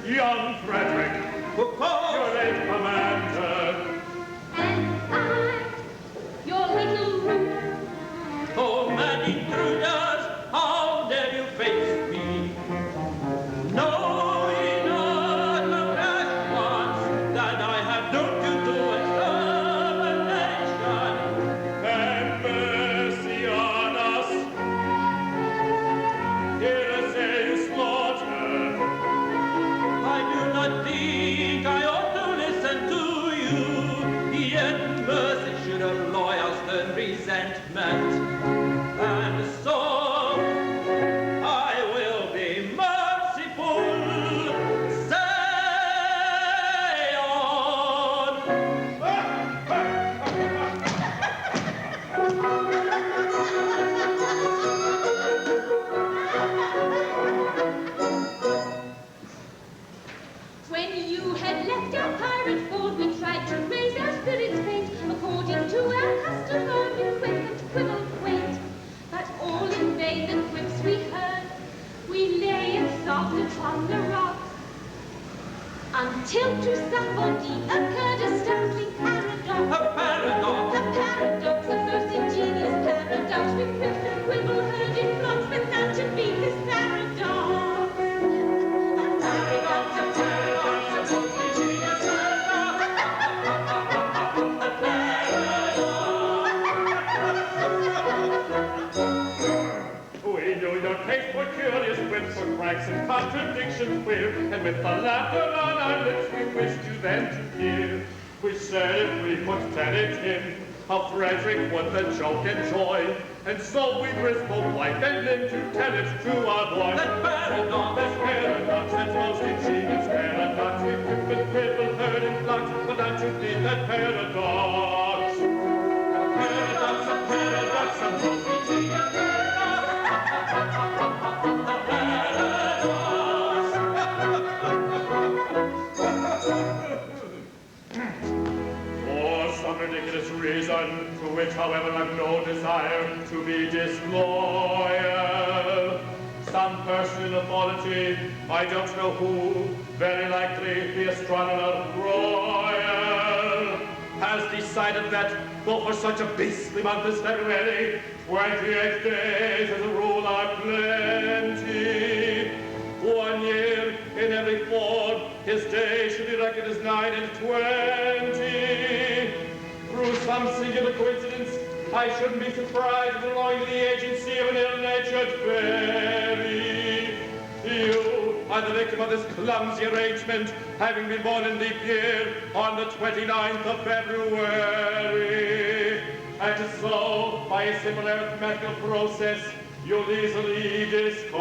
S3: Young Frederick,
S4: Of course,
S3: your late commander.
S5: And I, your little room,
S4: oh mad intruders, how dare you face me? Knowing at the rash once that I have doomed you to extermination.
S3: Have mercy on us. Hear say you slaughter.
S4: I do not think I ought to listen to you, yet mercy should have loyal stern resentment. And so I will be merciful. Say on.
S5: when you had left our pirate fort, we tried to raise our spirits faint, according to our custom of equipment, quibble quaint. But all in vain the quips we heard, we lay and sobbed upon the rocks, until to somebody occurred a startling paradox.
S4: A paradox.
S5: The paradox, the most ingenious paradox, we quip and quibble heard in flocks, but none to beat this paradox. A paradox, a paradox, a most ingenious paradox. A paradox.
S3: We knew your taste for curious quips, for cracks and contradictions queer, and with the laughter on our lips we wished you then to hear. We said if we could tell it him, how Frederick would the joke enjoy, and so we risked both life and limb to tell it to our boy.
S4: That paradox.
S3: That paradox, that most ingenious paradox, we quip and quibble heard in flocks, but not to beat that paradox. A paradox, a paradox. this reason, to which, however, I've no desire to be disloyal. Some person in authority, I don't know who, very likely the astronomer royal, has decided that, though for such a beastly month as February, 28 days as a rule are plenty. 1 year in every 4, his days should be reckoned as 9 and 20. Through some singular coincidence, I shouldn't be surprised if belonging to the agency of an ill-natured fairy. You are the victim of this clumsy arrangement, having been born in leap year on the 29th of February. And so, by a simple arithmetical process, you'll easily discover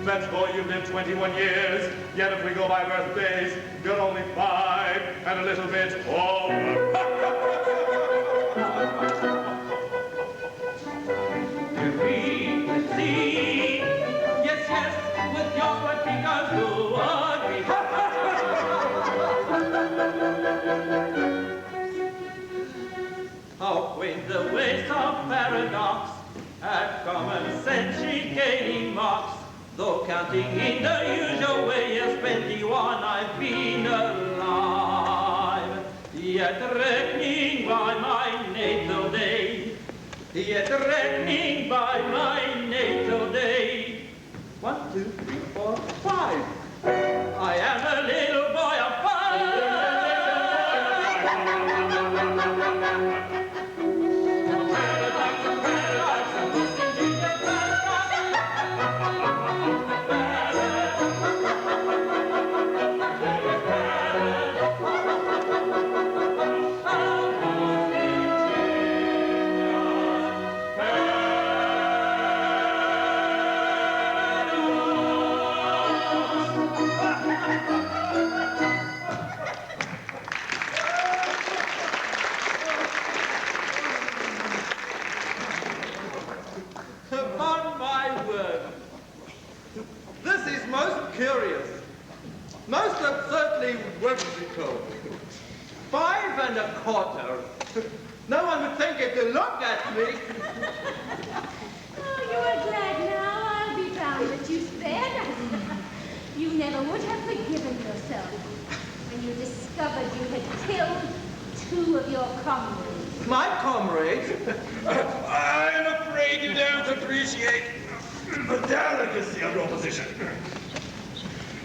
S3: that though you've lived 21 years, yet if we go by birthdays, you're only 5 and a little bit over.
S4: Yes, yes, with your sweat fingers you agree. How quaint the ways of paradox, at common sense she gaining marks. Though counting in the usual way as 21 I've been alive. Yet reckoning by my natal day, yet reckoning by my natal day. 1, 2, 3, 4, 5. I am a little boy of 5. Most absurdly whimsical. 5 1/4. No one would think it to look at me.
S5: Oh, you are glad now, I'll be bound that you spared us. You never would have forgiven yourself when you discovered you had killed 2 of your comrades.
S4: My comrades?
S7: I'm afraid you don't appreciate the delicacy of your position.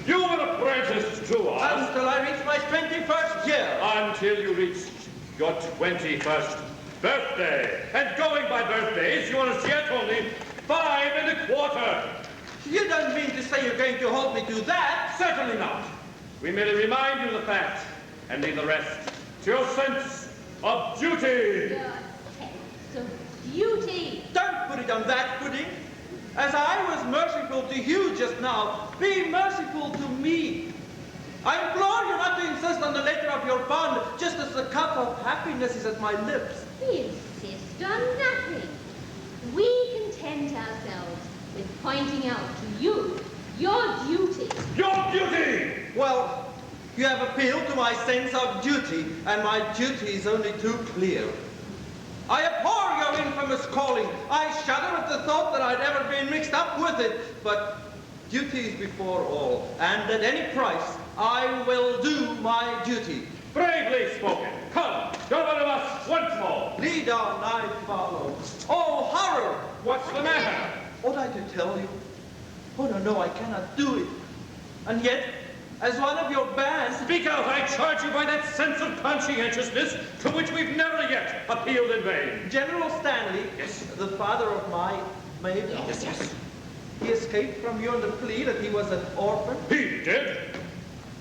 S3: You were apprenticed to us
S4: Until I reach my 21st year.
S3: until you reached your 21st birthday. And going by birthdays, you are as yet only 5 1/4.
S4: You don't mean to say you're going to hold me to that?
S3: Certainly not. We merely remind you of the fact and leave the rest to your sense of duty.
S5: Your sense of duty.
S4: Don't put it on that footing. As I was merciful to you just now, be merciful to me. I implore you not to insist on the letter of your bond, just as the cup of happiness is at my lips.
S5: We insist on nothing. We content ourselves with pointing out to you your duty.
S3: Your duty!
S4: Well, you have appealed to my sense of duty, and my duty is only too clear. I abhor your infamous calling. I shudder at the thought that I'd ever been mixed up with it. But duty is before all, and at any price, I will do my duty.
S3: Bravely spoken. Come, you're one of us once more.
S4: Lead on, I follow. Oh, horror!
S3: What's the matter?
S4: Ought I to tell you? Oh, no, I cannot do it. And yet, as one of your band...
S3: Speak out, I charge you by that sense of conscientiousness to which we've never yet appealed in vain.
S4: General Stanley,
S3: Yes.
S4: the father of my maid,
S3: Yes.
S4: he escaped from you on the plea that he was an orphan.
S3: He did.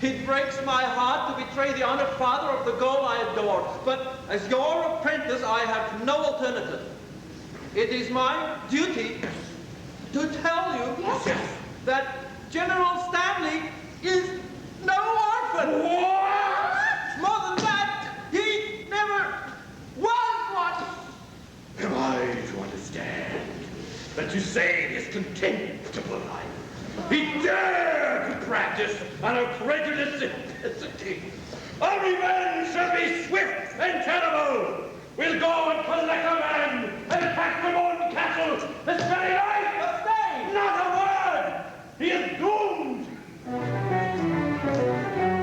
S4: It breaks my heart to betray the honored father of the girl I adore, but as your apprentice, I have no alternative. It is my duty to tell you that General Stanley is no orphan.
S3: What?
S4: More than that, he never was one.
S3: Am I to understand that you say his contemptible life? He dared to practice on a credulous simplicity. Our revenge shall be swift and terrible. We'll go and collect a man and attack the own castle this very night.
S4: But stay!
S3: Not a word! He is doomed!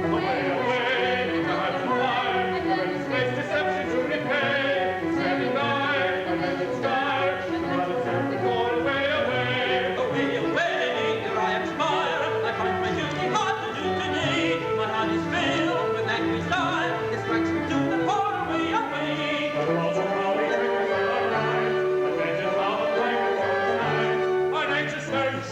S3: Away, away, time to fly, when it's place deception to repay. Standing by, a living star, but it's time to go away, away.
S8: Away, away, here I expire. I find my duty hard to do today. My heart is filled with angry desire. It strikes me to the far away, away.
S3: But also probably triggers on our minds, the vengeance of the pirates on his mind. Our anxious nerves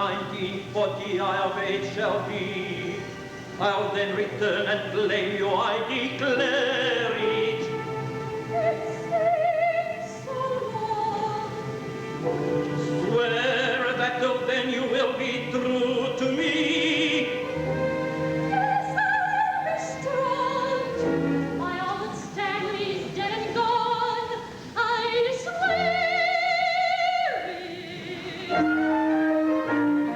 S8: 1940 I of age shall be. I'll then return and claim you, I declare it.
S5: It's so long.
S8: Swear that till then you will be true to me.
S5: Yes, I'll be strong. My old Stanley's dead and gone. I swear it.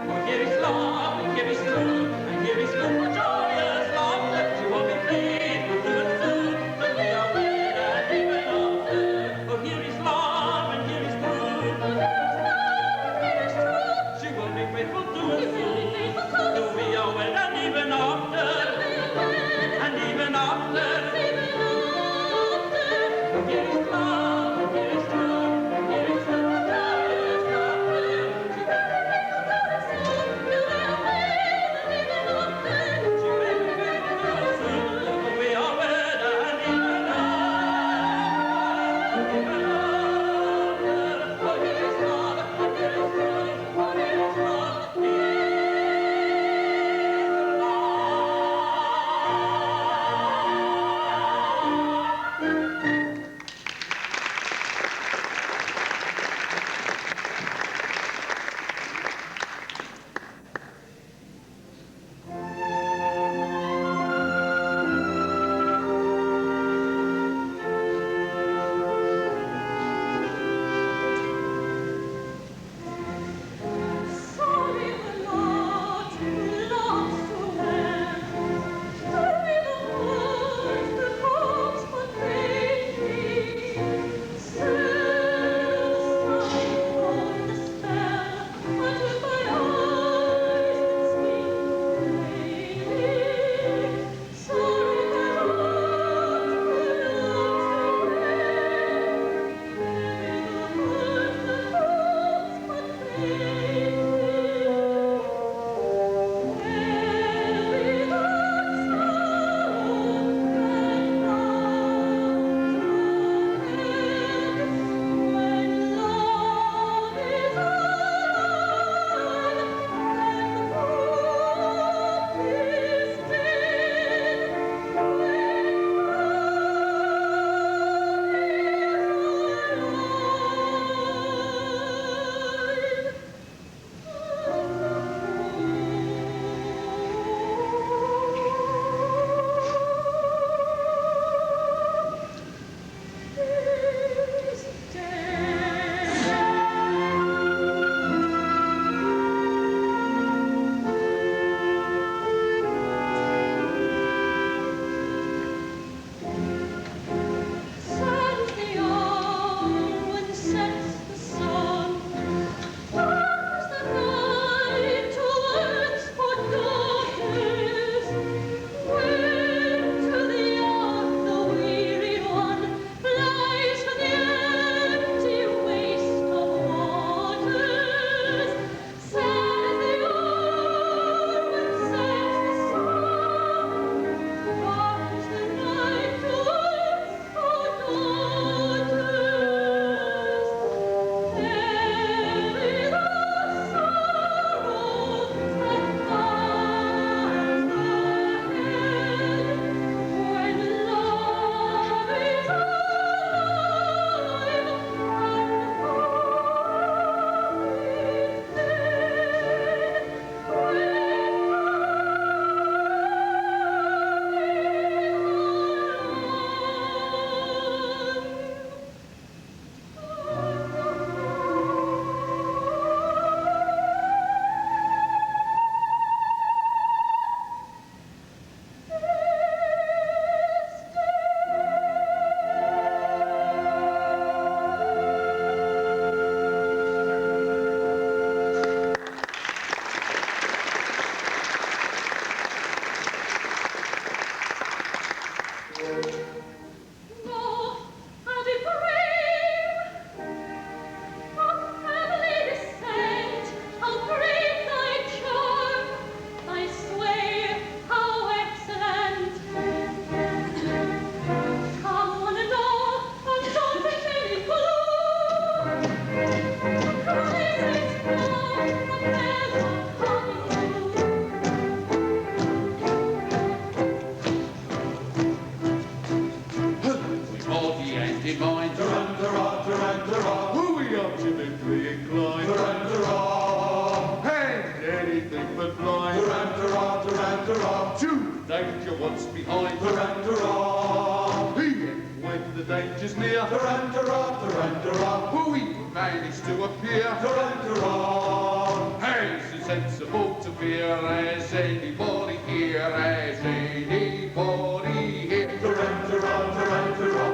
S8: Oh, here is love, and here is truth, and here is good joyous love that you will be faithful to and soon, till we are wed and even after. Oh, here is love, and here is truth. She will be faithful to and soon, till we are wed and even after. And even after. Oh, here is love, and here is truth, and here is good joyous laughter. She will be faithful to and soon, till we are wed and even after. Oh, here is love.
S2: danger once behind. Tarantara! When the danger's near. Tarantara! Tarantara! We manage to appear. Tarantara! As sensible to fear as anybody here, as anybody here. Tarantara! Tarantara!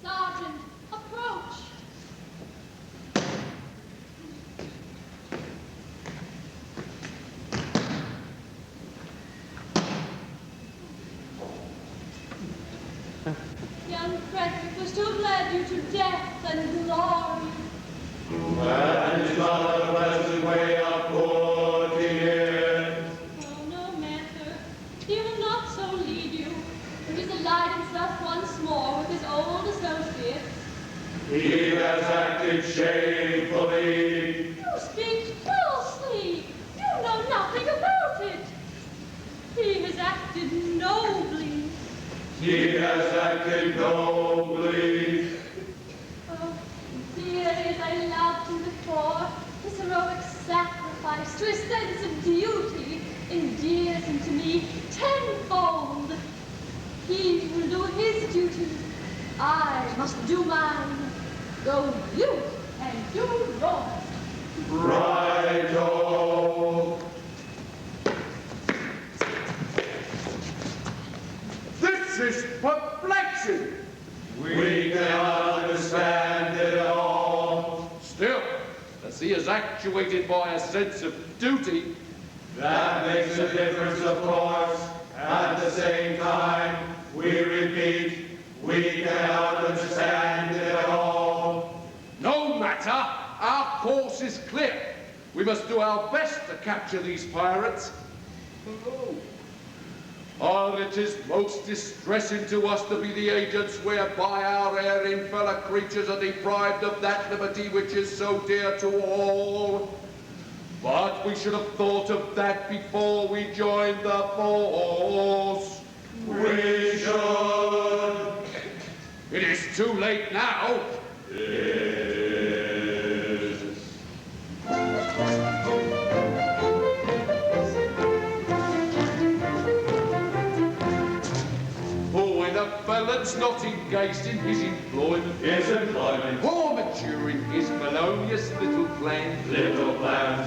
S5: Sergeant, approach. Young Frederick was to have led you to death and glory.
S2: That is not a pleasant way of putting it.
S5: Oh, no matter. He will not so lead you. He has allied himself once more with his old associates.
S2: He has acted shamefully.
S5: You speak falsely. You know nothing about it. He has acted nobly.
S2: He has acted nobly.
S5: Oh, dearly as I loved him before, his heroic sacrifice to his sense of duty endears him to me tenfold. He will do his duty. I must do mine. Go you and do yours.
S2: Righto. This is perplexing. We cannot understand it all. Still, as he is actuated by a sense of duty, that makes a difference, of course. At the same time, we repeat, we cannot understand it at all. No matter, our course is clear. We must do our best to capture these pirates. Oh, it is most distressing to us to be the agents whereby our erring fellow creatures are deprived of that liberty which is so dear to all. But we should have thought of that before we joined the force. We should. It is too late now. A felon's not engaged in his employment. Or maturing his felonious little plan.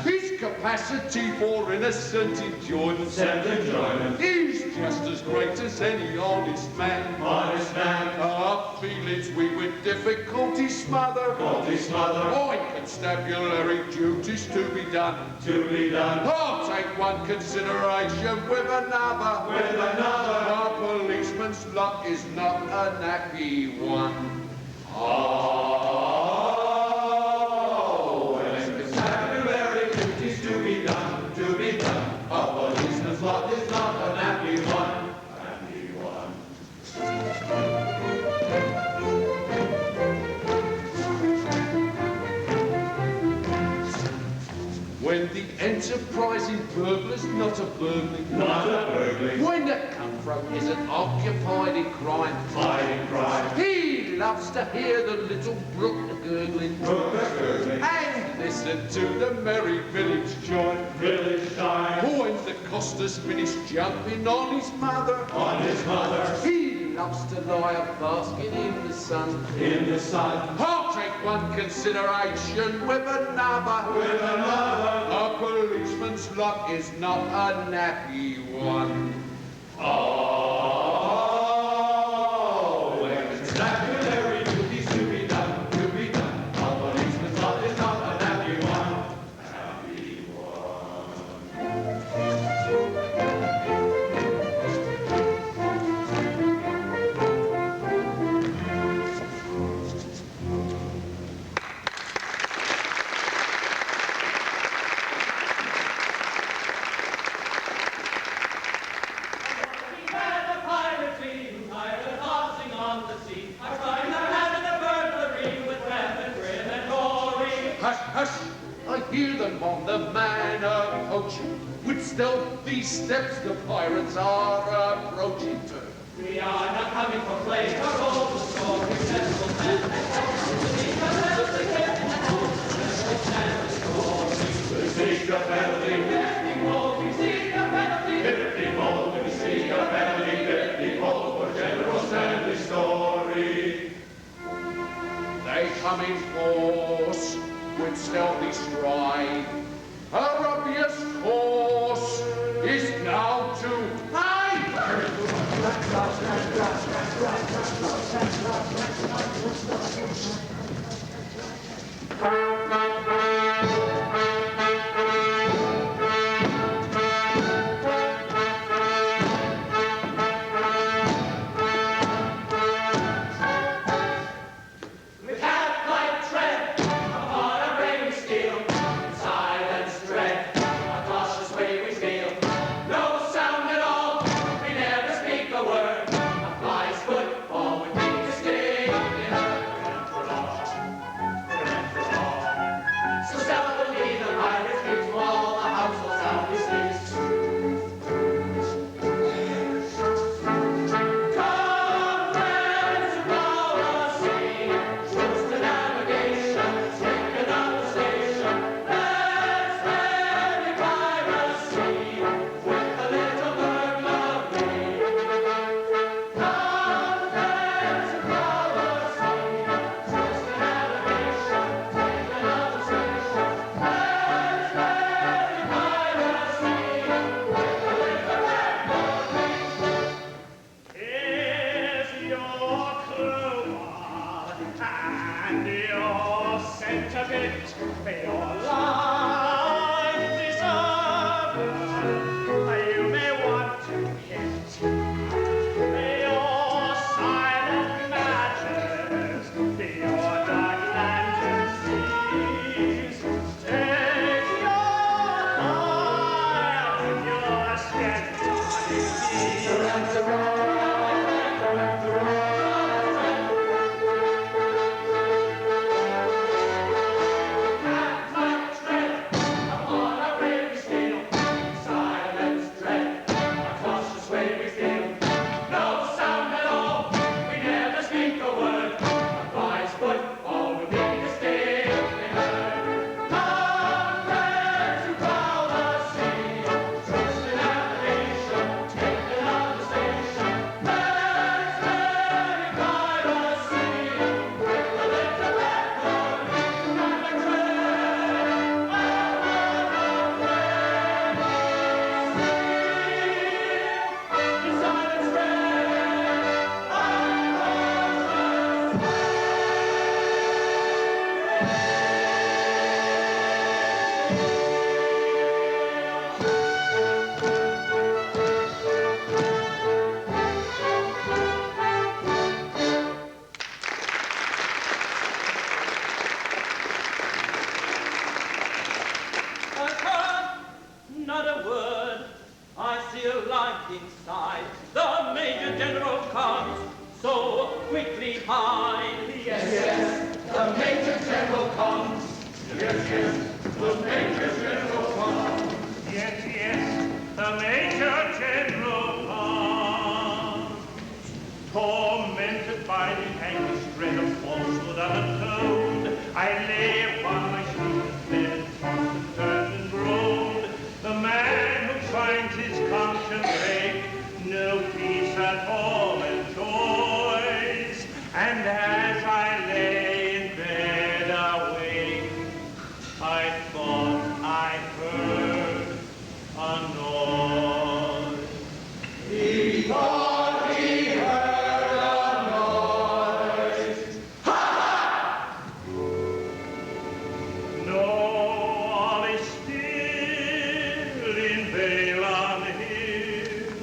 S2: His capacity for innocent enjoyment. Is just as great as any honest man. Our feelings we with difficulty smother. By constabulary duties to be done. I'll take one consideration with another. Our policeman's luck is not a happy one. Oh, when constabulary duties to be done. Our policeman's luck is not a happy one. When the enterprising burglar's not a burglar. When the cutthroat isn't occupied in crime. He loves to hear the little brook gurgling. And listen to the merry village chime. When the coster's finished jumping on his mother. He loves to lie a basket in the sun. I'll take one consideration with another. A policeman's luck is not a nappy one. Oh, when constabulary duties to be done. A policeman's luck is not a nappy one. I hear them on the manor approaching. With stealthy steps the pirates are approaching.
S8: We are not coming for play, nor all the story that will stand.
S2: We seek a penalty.
S8: We seek a penalty.
S2: 50 gold, we seek a penalty. 50 gold for General Stanley's story.
S9: They come in force with stealthy stride. Her obvious course is now to hide.
S8: With cat-like tread upon a ring steel, in silence dread, a cautious way we feel. No sound at all, we never speak a word. A fly's footfall would be to sting in so stealthily the pirate keeps all the household sound he speaks. Come, friends, who bow the sea, trust to navigation, take another station. Let's merry piracy with a little burglary. Come, friends, who bow the sea, trust to navigation, take another station. Let's merry piracy with a little burglary.
S1: Here's your crew and your sentiment, your life preserver. You may want to hit your silent matches, your dark lantern seas. Take your fire and your skeleton.
S8: Cat-like tread upon a ring steel, silence dread, a cautious way we feel. No sound at all, we never speak a word. A fly's footfall would be distinctly heard. Come, friends who bow the sea, trust in navigation, take another station. Let's merry piracy with a little blackboard and a tread.
S10: Not a word. I see a light inside. The Major General comes. So quickly hide.
S8: Yes, the Major General comes.
S7: The Major General comes. Yes, the Major General comes. Tormented by the anguish dread of falsehood unatoned, I lay upon my sheet bed and tossed and turned and groaned. The man who finds his conscience ache, no peace at all enjoys. And as I lay in bed awake, I thought I heard a noise.
S8: He thought he heard a noise. Ha!
S7: No, all is still in Balaam Hill.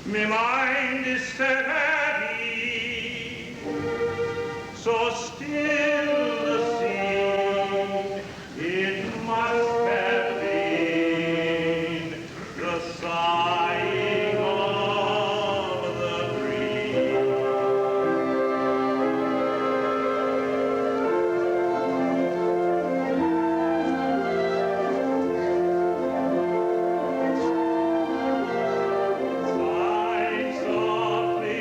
S7: My mind is set at ease, so still the scene. It must have been the sighing of the breeze. Sigh softly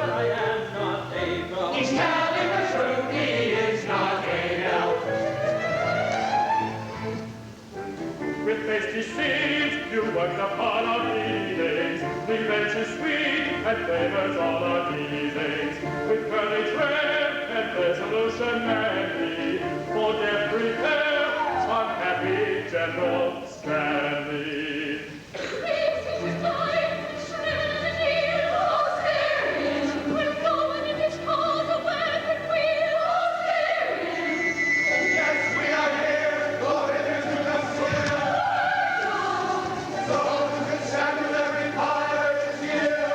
S10: but I am not able.
S2: He's telling the truth, he is not able.
S3: With hasty seeds, you worked upon our feelings. Revenge is sweet, and favors all our dealings. With courage rare, and resolution manly, for death prepare, unhappy General Stanley.
S2: Yes, we are here, glory to the King. Those who constabulary pirate is here.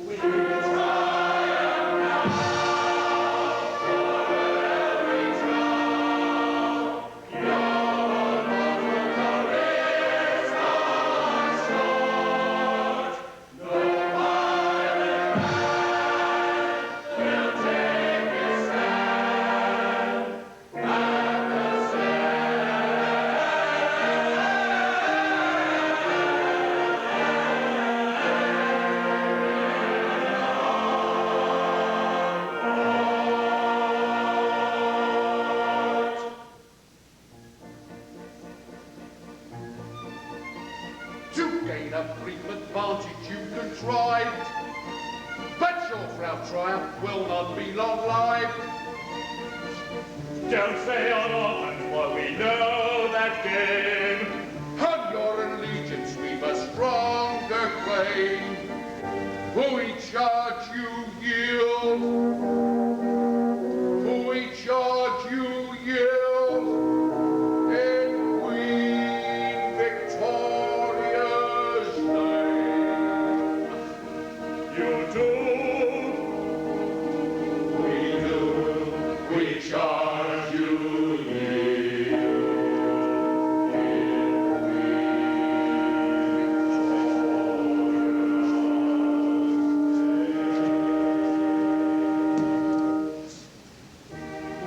S2: We triumph now for every trial. Your noble careers are short. No violent man will take his stand at the
S9: To gain a brief advantage you contrived, but your proud triumph will not be long-lived.
S3: Don't say on often, for we know that game.
S9: On your allegiance we've a stronger claim. Who we charge you yield? Who we charge you yield? In Queen Victoria's name.
S3: You do.
S9: We charge you yield.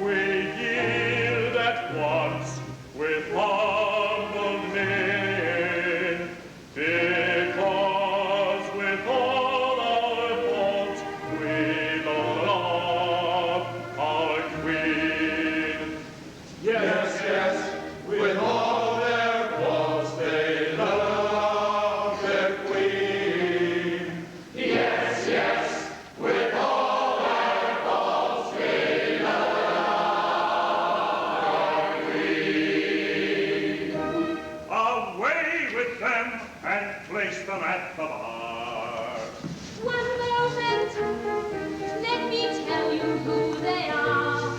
S3: We yield at once with humble mien, because with all our faults we love our Queen.
S2: Yes, yes, with all their faults they love their queen. Yes, yes, with all their faults they love our queen.
S7: Away with them and place them at the bar.
S5: One moment, let me tell you who they are.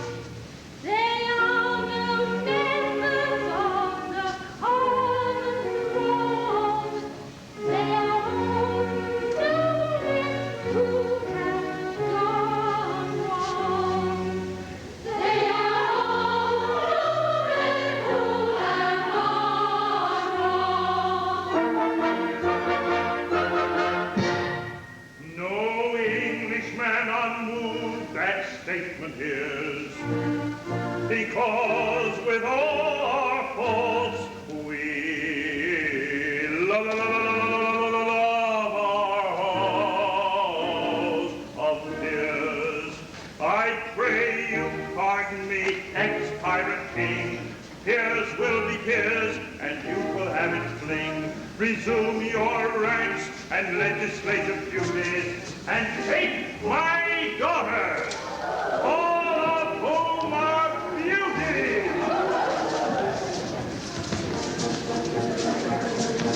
S5: They are no members of the common wrong. They are all noblemen who have gone wrong. They are all noblemen who have gone wrong.
S7: No Englishman unmoved that statement is, because with all our faults we love our halls of peers. I pray you pardon me, ex-pirate king. Peers will be peers, and you will have it fling. Resume your ranks and legislative duties, and take my daughters, all of whom are beauties.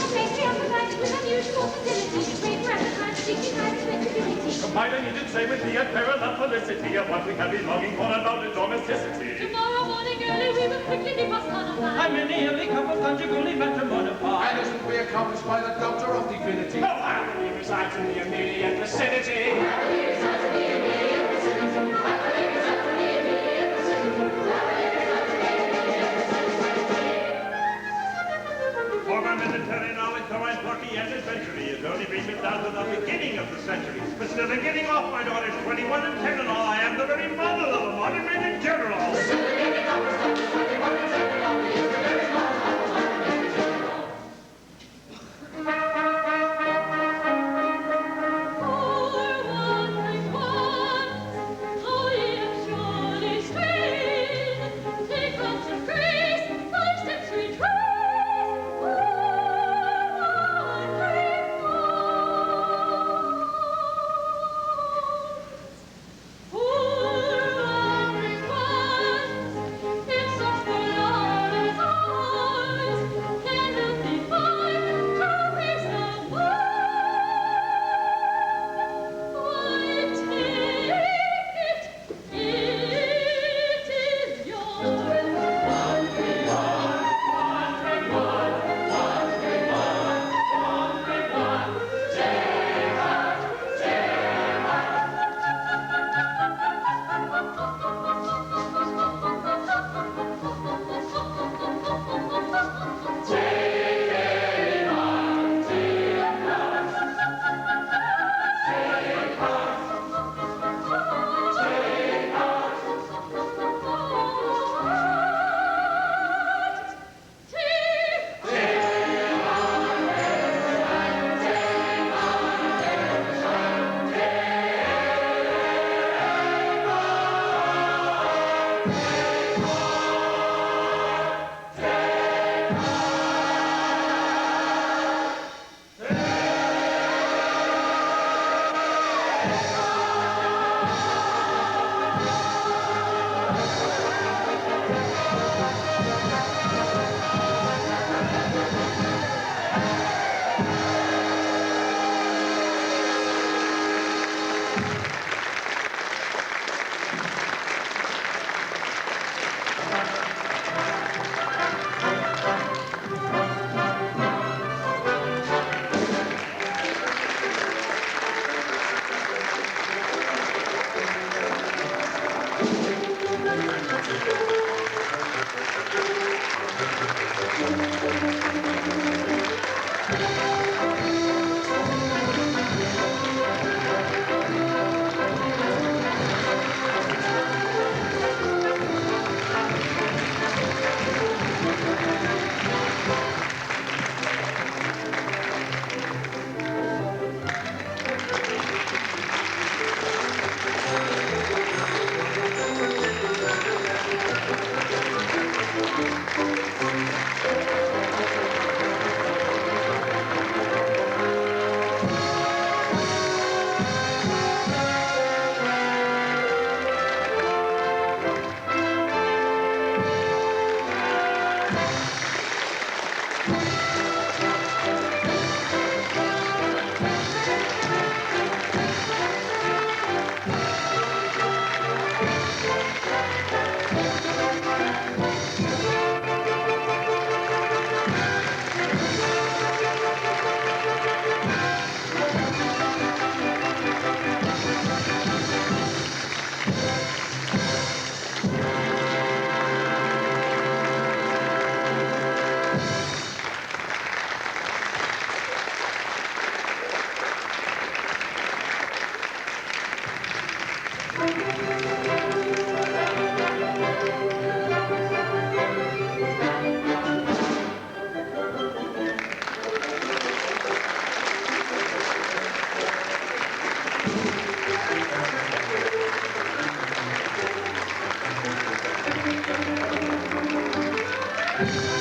S5: Okay, we are provided with unusual facilities to train for appetite, dignified respectability.
S3: Combining, you did say, with the apparel and felicity of what we have been longing for about the domesticity.
S5: Tomorrow morning early we will quickly be personified.
S10: I'm in the only couple conjugally matrimonified.
S9: And this will be accomplished by the Doctor of Divinity.
S1: Oh, happily resides in the immediate vicinity.
S7: For my military knowledge, though I'm plucky and adventurous, has only been down to the beginning of the century. But still beginning off, my daughter's 21 and 10 and all. I am the very model of a modern Major General.
S9: Penzance.